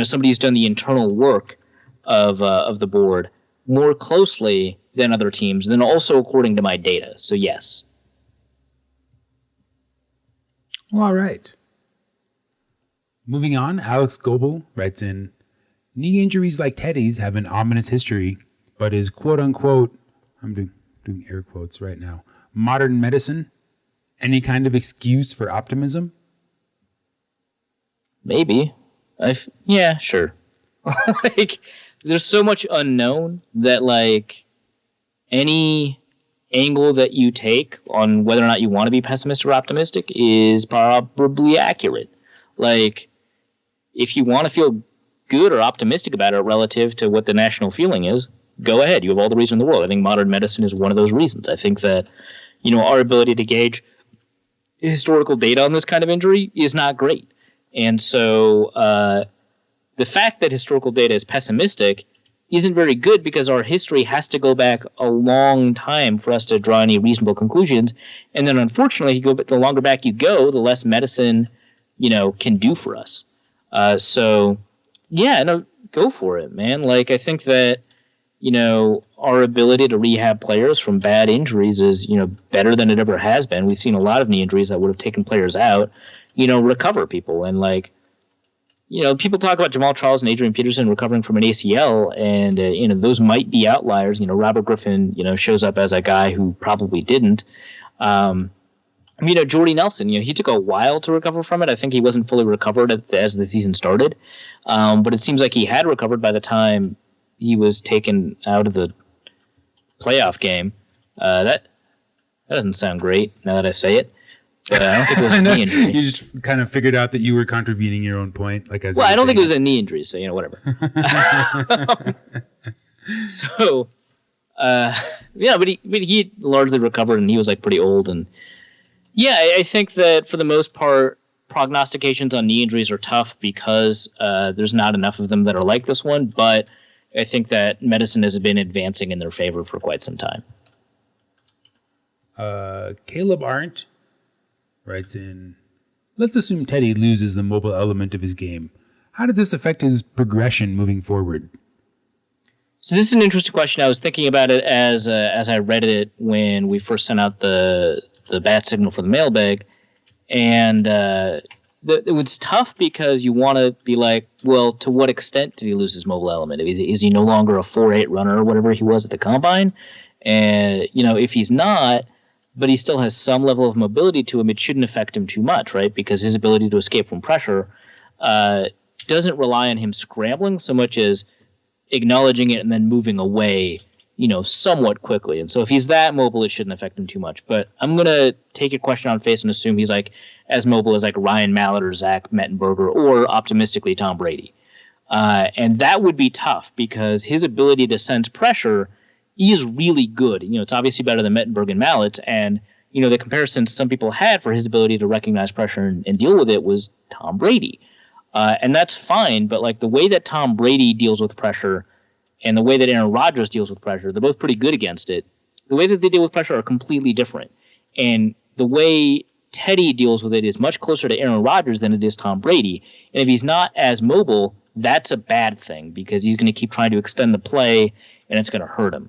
somebody who's done the internal work of the board more closely than other teams, and then also according to my data. So yes. All right. Moving on, Alex Goebel writes in, knee injuries like Teddy's have an ominous history, but is quote-unquote, I'm doing air quotes right now, modern medicine any kind of excuse for optimism? Maybe. Yeah, sure. Like, there's so much unknown that, like, any angle that you take on whether or not you want to be pessimistic or optimistic is probably accurate. Like, if you want to feel good or optimistic about it relative to what the national feeling is, go ahead. You have all the reason in the world. I think modern medicine is one of those reasons. I think that, our ability to gauge historical data on this kind of injury is not great. And so the fact that historical data is pessimistic isn't very good because our history has to go back a long time for us to draw any reasonable conclusions. And then, unfortunately, the longer back you go, the less medicine, can do for us. So, yeah, no, go for it, man. Like, I think that, our ability to rehab players from bad injuries is, better than it ever has been. We've seen a lot of knee injuries that would have taken players out, recover people. And, like, people talk about Jamal Charles and Adrian Peterson recovering from an ACL, and, those might be outliers. Robert Griffin, shows up as a guy who probably didn't. Jordy Nelson, he took a while to recover from it. I think he wasn't fully recovered as the season started. But it seems like he had recovered by the time he was taken out of the playoff game. That doesn't sound great now that I say it. But I don't think it was a knee injury. You just kind of figured out that you were contravening your own point. I don't think it was a knee injury, so, whatever. So, but he largely recovered, and he was, like, pretty old. And, yeah, I think that for the most part, prognostications on knee injuries are tough because there's not enough of them that are like this one. But I think that medicine has been advancing in their favor for quite some time. Caleb Arndt writes in, let's assume Teddy loses the mobile element of his game. How does this affect his progression moving forward? So this is an interesting question. I was thinking about it as I read it when we first sent out the bat signal for the mailbag. And it was tough because you want to be like, well, to what extent did he lose his mobile element? Is he no longer a 4.8 runner or whatever he was at the combine? And, if he's not, but he still has some level of mobility to him, it shouldn't affect him too much, right? Because his ability to escape from pressure doesn't rely on him scrambling so much as acknowledging it and then moving away, somewhat quickly. And so if he's that mobile, it shouldn't affect him too much. But I'm going to take your question on face and assume he's like as mobile as like Ryan Mallett or Zach Mettenberger or optimistically Tom Brady. And that would be tough because his ability to sense pressure is really good. It's obviously better than Mettenberg and Mallett. And, the comparison some people had for his ability to recognize pressure and deal with it was Tom Brady. And that's fine. But like the way that Tom Brady deals with pressure and the way that Aaron Rodgers deals with pressure, they're both pretty good against it. The way that they deal with pressure are completely different. And the way Teddy deals with it is much closer to Aaron Rodgers than it is Tom Brady. And if he's not as mobile, that's a bad thing because he's going to keep trying to extend the play and it's going to hurt him.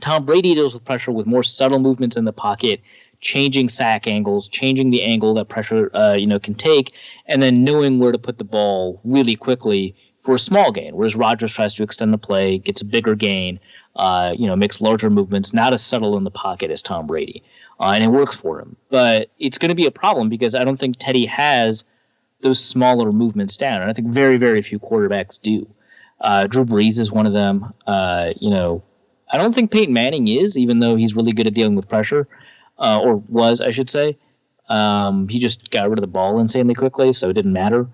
Tom Brady deals with pressure with more subtle movements in the pocket, changing sack angles, changing the angle that pressure can take, and then knowing where to put the ball really quickly for a small gain, whereas Rodgers tries to extend the play, gets a bigger gain, makes larger movements, not as subtle in the pocket as Tom Brady. And it works for him. But it's going to be a problem because I don't think Teddy has those smaller movements down. And I think very, very few quarterbacks do. Drew Brees is one of them. I don't think Peyton Manning is, even though he's really good at dealing with pressure, or was, I should say. He just got rid of the ball insanely quickly, so it didn't matter.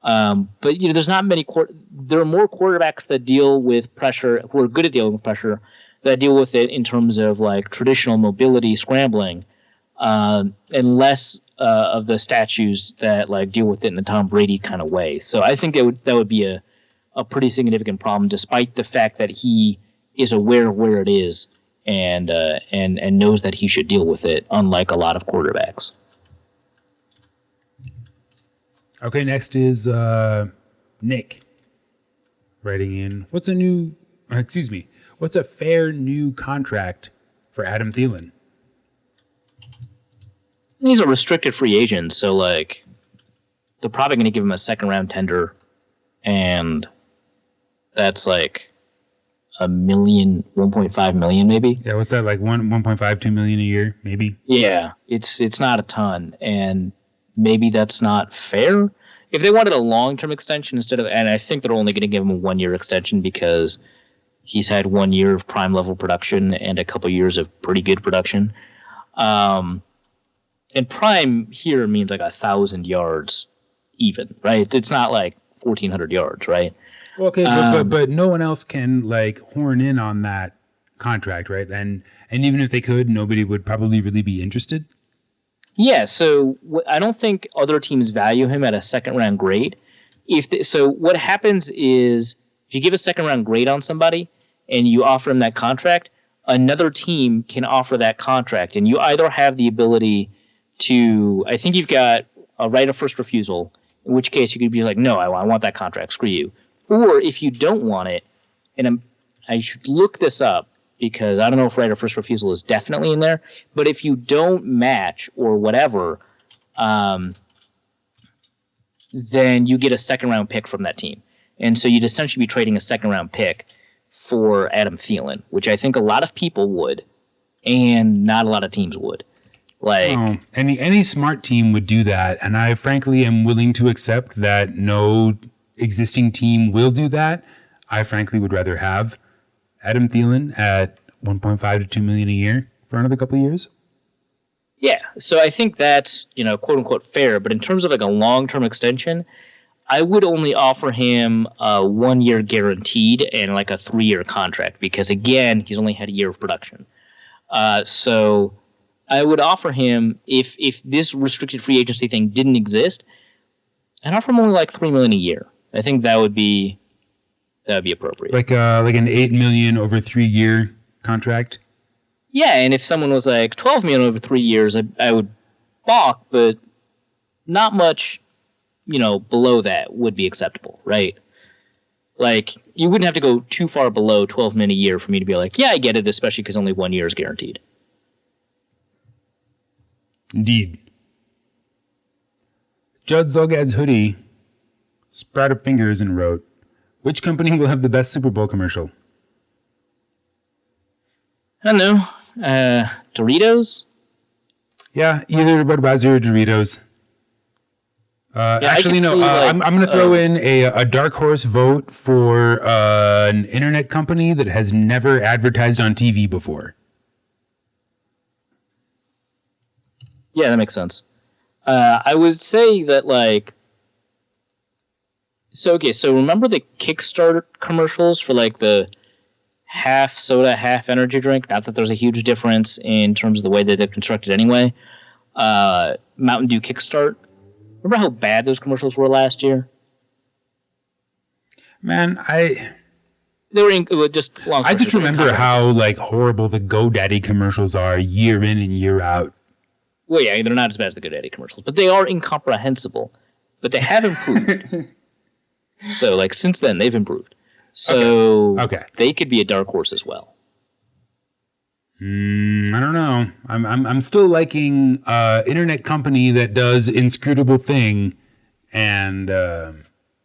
But there's not many. There are more quarterbacks that deal with pressure who are good at dealing with pressure that deal with it in terms of like traditional mobility scrambling, and less of the statues that like deal with it in a Tom Brady kind of way. So I think that would be a pretty significant problem, despite the fact that he is aware of where it is and knows that he should deal with it, unlike a lot of quarterbacks. Okay, next is Nick writing in. What's a fair new contract for Adam Thielen? He's a restricted free agent, so like they're probably going to give him a second round tender, and that's like $1 million, 1.5 million maybe. Yeah, what's that, like 1.5, 2 million a year, maybe? Yeah, it's not a ton, and maybe that's not fair. If they wanted a long-term extension and I think they're only going to give him a 1-year extension because he's had 1 year of prime level production and a couple years of pretty good production. And prime here means like 1,000 yards even, right? It's not like 1,400 yards, right? Okay, but no one else can like horn in on that contract, right? And even if they could, nobody would probably really be interested. Yeah, so I don't think other teams value him at a second-round grade. So what happens is if you give a second-round grade on somebody and you offer him that contract, another team can offer that contract, and you either have the ability to – I think you've got a right of first refusal, in which case you could be like, no, I want that contract, screw you. Or if you don't want it, and I should look this up, because I don't know if right of first refusal is definitely in there. But if you don't match or whatever, then you get a second-round pick from that team. And so you'd essentially be trading a second-round pick for Adam Thielen, which I think a lot of people would, and not a lot of teams would. Like any smart team would do that, and I frankly am willing to accept that no existing team will do that. I frankly would rather have Adam Thielen at 1.5 to 2 million a year for another couple of years. Yeah, so I think that's, quote unquote fair. But in terms of like a long-term extension, I would only offer him a 1 year guaranteed and like a 3-year contract because again, he's only had a year of production. So I would offer him if this restricted free agency thing didn't exist, I'd offer him only like $3 million a year. I think that would be appropriate. Like an $8 million over 3-year contract. Yeah, and if someone was like $12 million over 3 years, I would balk, but not much, below that would be acceptable, right? Like you wouldn't have to go too far below $12 million a year for me to be like, yeah, I get it, especially because only 1 year is guaranteed. Indeed. Judd Zulgad's hoodie spread her fingers and wrote, "Which company will have the best Super Bowl commercial?" I don't know. Doritos? Yeah, either Budweiser or Doritos. Actually, no. I'm going to throw in a dark horse vote for an internet company that has never advertised on TV before. Yeah, that makes sense. I would say that, like... So remember the Kickstarter commercials for, like, the half soda, half energy drink? Not that there's a huge difference in terms of the way that they're constructed anyway. Mountain Dew Kickstart. Remember how bad those commercials were last year? Man, I just long. I just remember how like horrible the GoDaddy commercials are year in and year out. Well, yeah, they're not as bad as the GoDaddy commercials, but they are incomprehensible. But they have improved. So, like, since then, they've improved. So, okay. They could be a dark horse as well. I don't know. I'm still liking internet company that does inscrutable thing, and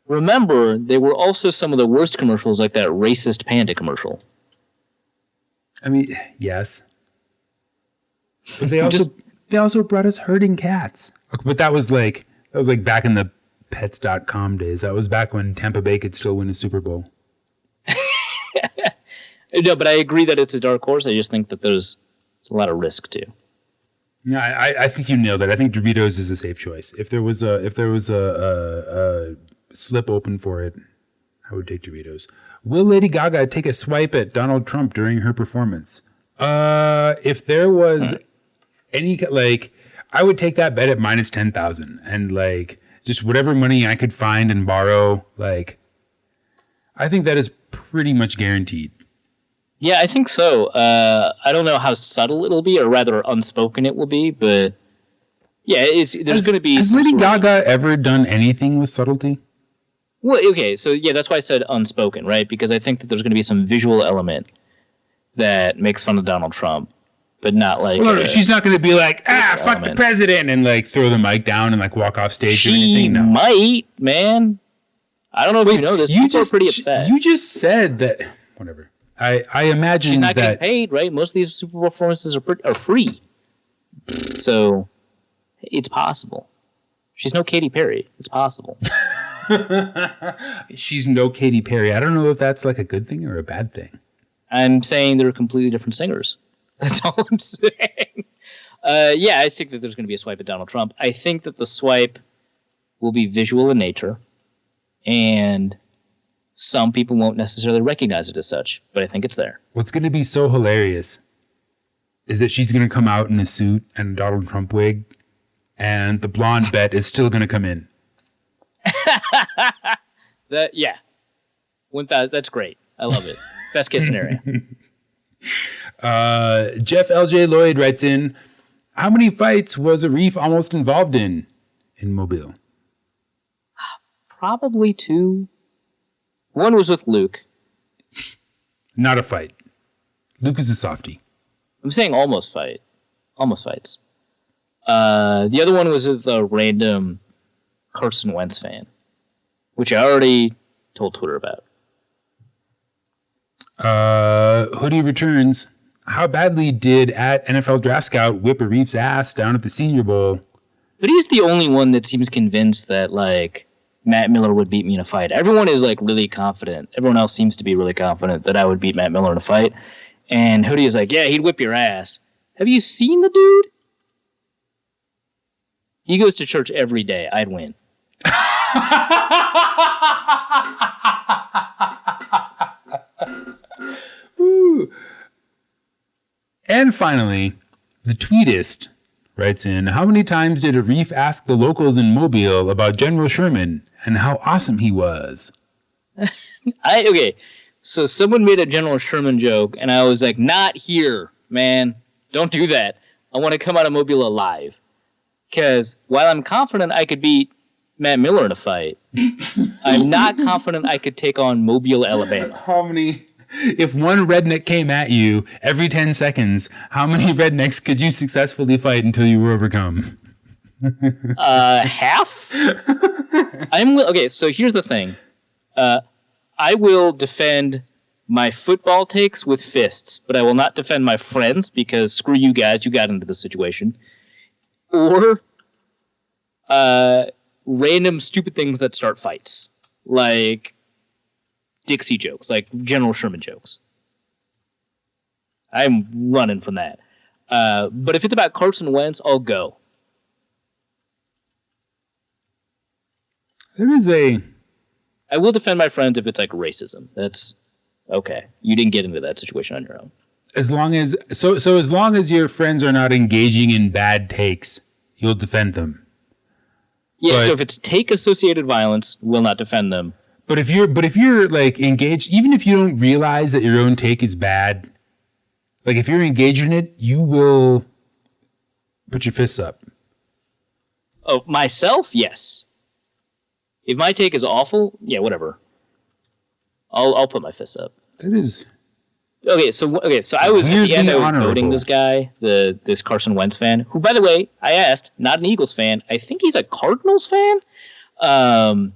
remember, they were also some of the worst commercials, like that racist panda commercial. I mean, yes, but they also brought us herding cats. But that was like back in the Pets.com days. That was back when Tampa Bay could still win a Super Bowl. No, but I agree that it's a dark horse. I just think that there's a lot of risk too. Yeah, I think you nailed it. I think Doritos is a safe choice. If there was a slip open for it, I would take Doritos. Will Lady Gaga take a swipe at Donald Trump during her performance? If there was any, like, I would take that bet at minus 10,000 and like just whatever money I could find and borrow. Like, I think that is pretty much guaranteed. Yeah, I think so. I don't know how subtle it'll be, or rather unspoken it will be, but yeah, there's going to be. Has Lady Gaga ever done anything with subtlety? Well, okay, so yeah, that's why I said unspoken, right? Because I think that there's going to be some visual element that makes fun of Donald Trump, but not like. Well, no, she's not going to be like, fuck the president, and like throw the mic down and like walk off stage or anything. No, might, man. I don't know if you know this. People are pretty upset. You just said that. Whatever. I imagine she's not getting paid, right? Most of these Super Bowl performances are free, so it's possible. She's no Katy Perry. It's possible. She's no Katy Perry. I don't know if that's like a good thing or a bad thing. I'm saying they're completely different singers. That's all I'm saying. Yeah, I think that there's going to be a swipe at Donald Trump. I think that the swipe will be visual in nature, and some people won't necessarily recognize it as such, but I think it's there. What's going to be so hilarious is that she's going to come out in a suit and a Donald Trump wig, and the blonde bet is still going to come in. Yeah. That's great. I love it. Best case scenario. Jeff L.J. Lloyd writes in, how many fights was Arif almost involved in Mobile? Probably 2. One was with Luke. Not a fight. Luke is a softie. I'm saying almost fight. Almost fights. The other one was with a random Carson Wentz fan, which I already told Twitter about. Hoodie returns. How badly did at NFL Draft Scout whip Arif's ass down at the Senior Bowl? But he's the only one that seems convinced that, like, Matt Miller would beat me in a fight. Everyone is, like, really confident. Everyone else seems to be really confident that I would beat Matt Miller in a fight. And Hoodie is like, yeah, he'd whip your ass. Have you seen the dude? He goes to church every day. I'd win. And finally, the tweetist writes in, how many times did Arif ask the locals in Mobile about General Sherman and how awesome he was? Okay, so someone made a General Sherman joke, and I was like, not here, man. Don't do that. I want to come out of Mobile alive. Because while I'm confident I could beat Matt Miller in a fight, I'm not confident I could take on Mobile, Alabama. How many... If one redneck came at you every 10 seconds, how many rednecks could you successfully fight until you were overcome? Half? Okay, so here's the thing. I will defend my football takes with fists, but I will not defend my friends because screw you guys, you got into the situation. Or random stupid things that start fights. Like Dixie jokes, like General Sherman jokes. I'm running from that. But if it's about Carson Wentz, I'll go. I will defend my friends if it's like racism. That's okay. You didn't get into that situation on your own. As long as as long as your friends are not engaging in bad takes, you'll defend them. Yeah, so if it's take-associated violence, we'll not defend them. But if you're like engaged, even if you don't realize that your own take is bad, like if you're engaged in it, you will put your fists up. Oh, myself? Yes. If my take is awful, yeah, whatever. I'll put my fists up. That is. Okay, so I was at the end I was voting this guy, this Carson Wentz fan, who, by the way, I asked, not an Eagles fan. I think he's a Cardinals fan. And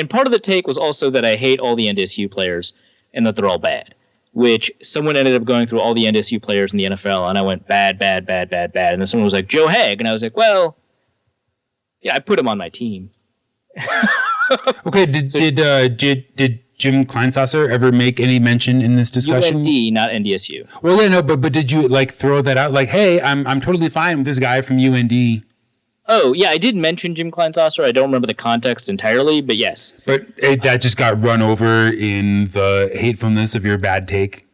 part of the take was also that I hate all the NDSU players and that they're all bad, which someone ended up going through all the NDSU players in the NFL, and I went bad, bad, bad, bad, bad. And then someone was like, Joe Haeg, and I was like, well, yeah, I put him on my team. Okay, did Jim Kleinsasser ever make any mention in this discussion? UND, not NDSU. Well, yeah, no, but did you like throw that out? Like, hey, I'm totally fine with this guy from UND. Oh, yeah, I did mention Jim Kleinsausser. I don't remember the context entirely, but yes. But that just got run over in the hatefulness of your bad take?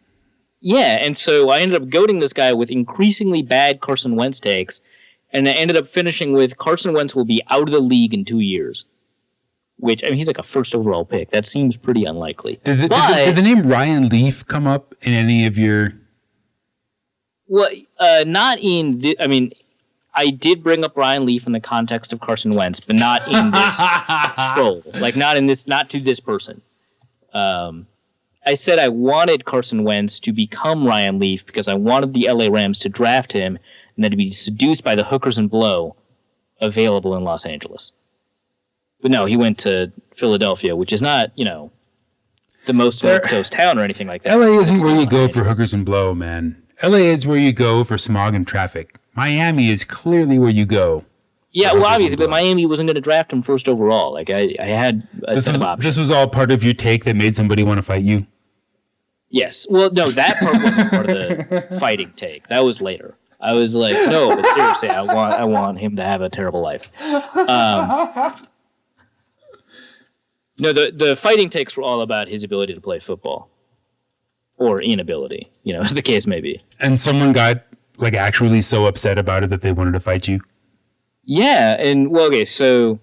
Yeah, and so I ended up goading this guy with increasingly bad Carson Wentz takes, and I ended up finishing with Carson Wentz will be out of the league in 2 years. Which, I mean, he's like a first overall pick. That seems pretty unlikely. Did the name Ryan Leaf come up in any of your... Well, not in... I mean... I did bring up Ryan Leaf in the context of Carson Wentz, but not in this troll. Like, not to this person. I said I wanted Carson Wentz to become Ryan Leaf because I wanted the LA Rams to draft him and then to be seduced by the hookers and blow available in Los Angeles. But no, he went to Philadelphia, which is not, the most milquetoast town or anything like that. LA isn't where you go for hookers and blow, man. LA is where you go for smog and traffic. Miami is clearly where you go. Yeah, well, obviously, but Miami wasn't going to draft him first overall. Like, I had a set of options. This was all part of your take that made somebody want to fight you? Yes. Well, no, that part wasn't part of the fighting take. That was later. I was like, no, but seriously, I want him to have a terrible life. No, the fighting takes were all about his ability to play football. Or inability, as the case may be. And someone got, actually so upset about it that they wanted to fight you? Yeah, and, well, okay, so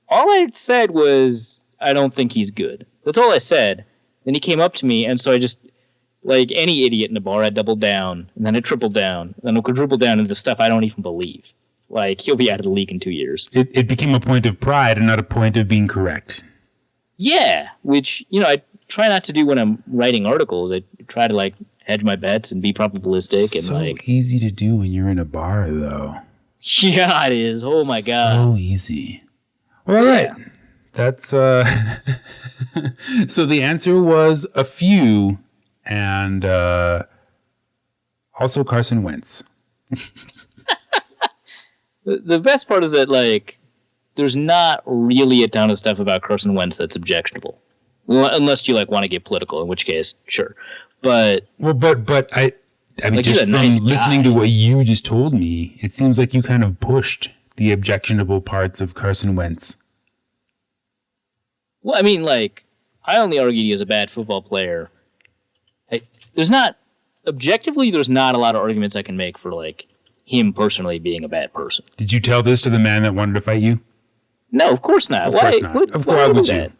all I said was, I don't think he's good. That's all I said. Then he came up to me, and so I just, like any idiot in a bar, I doubled down, and then I tripled down, and then I quadrupled down into stuff I don't even believe. Like, he'll be out of the league in 2 years. It became a point of pride and not a point of being correct. Yeah, which, I try not to do when I'm writing articles. I try to hedge my bets and be probabilistic and so easy to do when you're in a bar, though. Yeah, it is. Oh my god, so easy. Well, all right. That's so the answer was a few, and also Carson Wentz. The best part is that there's not really a ton of stuff about Carson Wentz that's objectionable. Unless you want to get political, in which case, sure. But I mean, just from nice listening to what you just told me, it seems like you kind of pushed the objectionable parts of Carson Wentz. Well, I mean, I only argued he was a bad football player. There's not a lot of arguments I can make for him personally being a bad person. Did you tell this to the man that wanted to fight you? No, of course not. Of course not. Of course would you?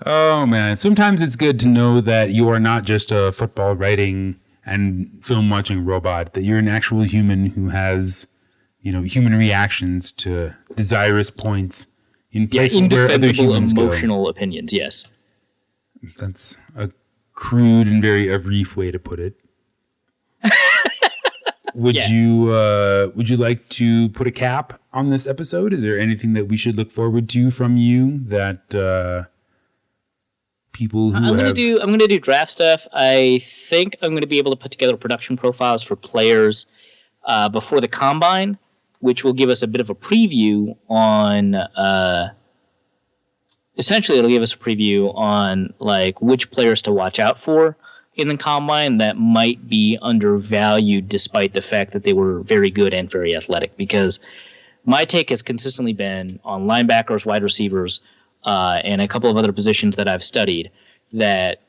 Oh, man. Sometimes it's good to know that you are not just a football writing and film watching robot, that you're an actual human who has, human reactions to desirous points in places where other humans go. Emotional opinions, yes. That's a crude and very Arif way to put it. Would you like to put a cap on this episode? Is there anything that we should look forward to from you that people who I'm gonna do draft stuff. I think I'm gonna be able to put together production profiles for players before the combine, which will give us a bit of a preview on essentially it'll give us a preview on which players to watch out for in the combine that might be undervalued despite the fact that they were very good and very athletic, because my take has consistently been on linebackers, wide receivers, and a couple of other positions that I've studied, that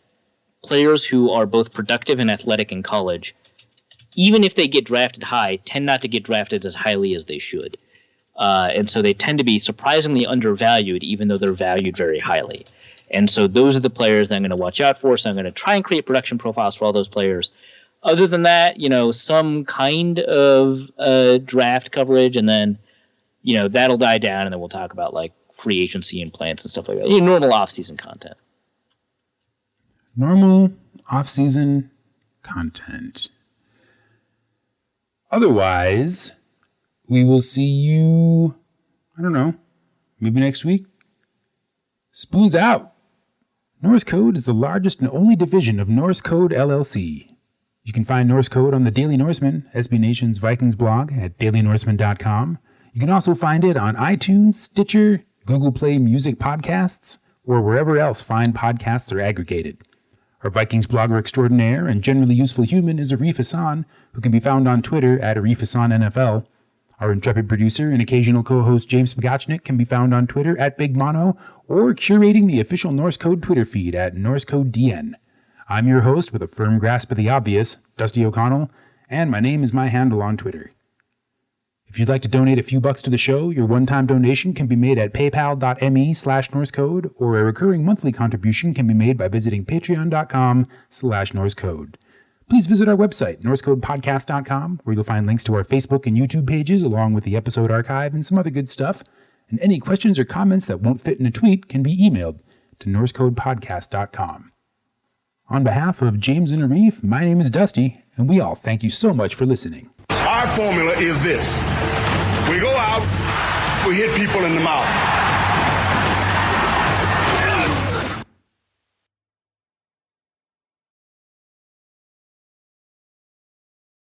players who are both productive and athletic in college, even if they get drafted high, tend not to get drafted as highly as they should. And so they tend to be surprisingly undervalued even though they're valued very highly. And so those are the players that I'm going to watch out for. So I'm going to try and create production profiles for all those players. Other than that, some kind of draft coverage, and then, that'll die down, and then we'll talk about free agency and plans and stuff like that. Normal off-season content. Normal off-season content. Otherwise, we will see you, I don't know, maybe next week. Spoons out. Norse Code is the largest and only division of Norse Code LLC. You can find Norse Code on the Daily Norseman, SB Nation's Vikings blog at dailynorseman.com. You can also find it on iTunes, Stitcher, Google Play Music Podcasts, or wherever else fine podcasts are aggregated. Our Vikings blogger extraordinaire and generally useful human is Arif Hassan, who can be found on Twitter at Arif Hassan NFL. Our intrepid producer and occasional co-host James Pagachnik can be found on Twitter at Big Mono or curating the official Norse Code Twitter feed at Norse Code DN. I'm your host with a firm grasp of the obvious, Dusty O'Connell, and my name is my handle on Twitter. If you'd like to donate a few bucks to the show, your one-time donation can be made at paypal.me/NorseCode, or a recurring monthly contribution can be made by visiting patreon.com/NorseCode. Please visit our website, norsecodepodcast.com, where you'll find links to our Facebook and YouTube pages, along with the episode archive and some other good stuff. And any questions or comments that won't fit in a tweet can be emailed to norsecodepodcast.com. On behalf of James and Arif, my name is Dusty, and we all thank you so much for listening. Our formula is this. We go out, we hit people in the mouth.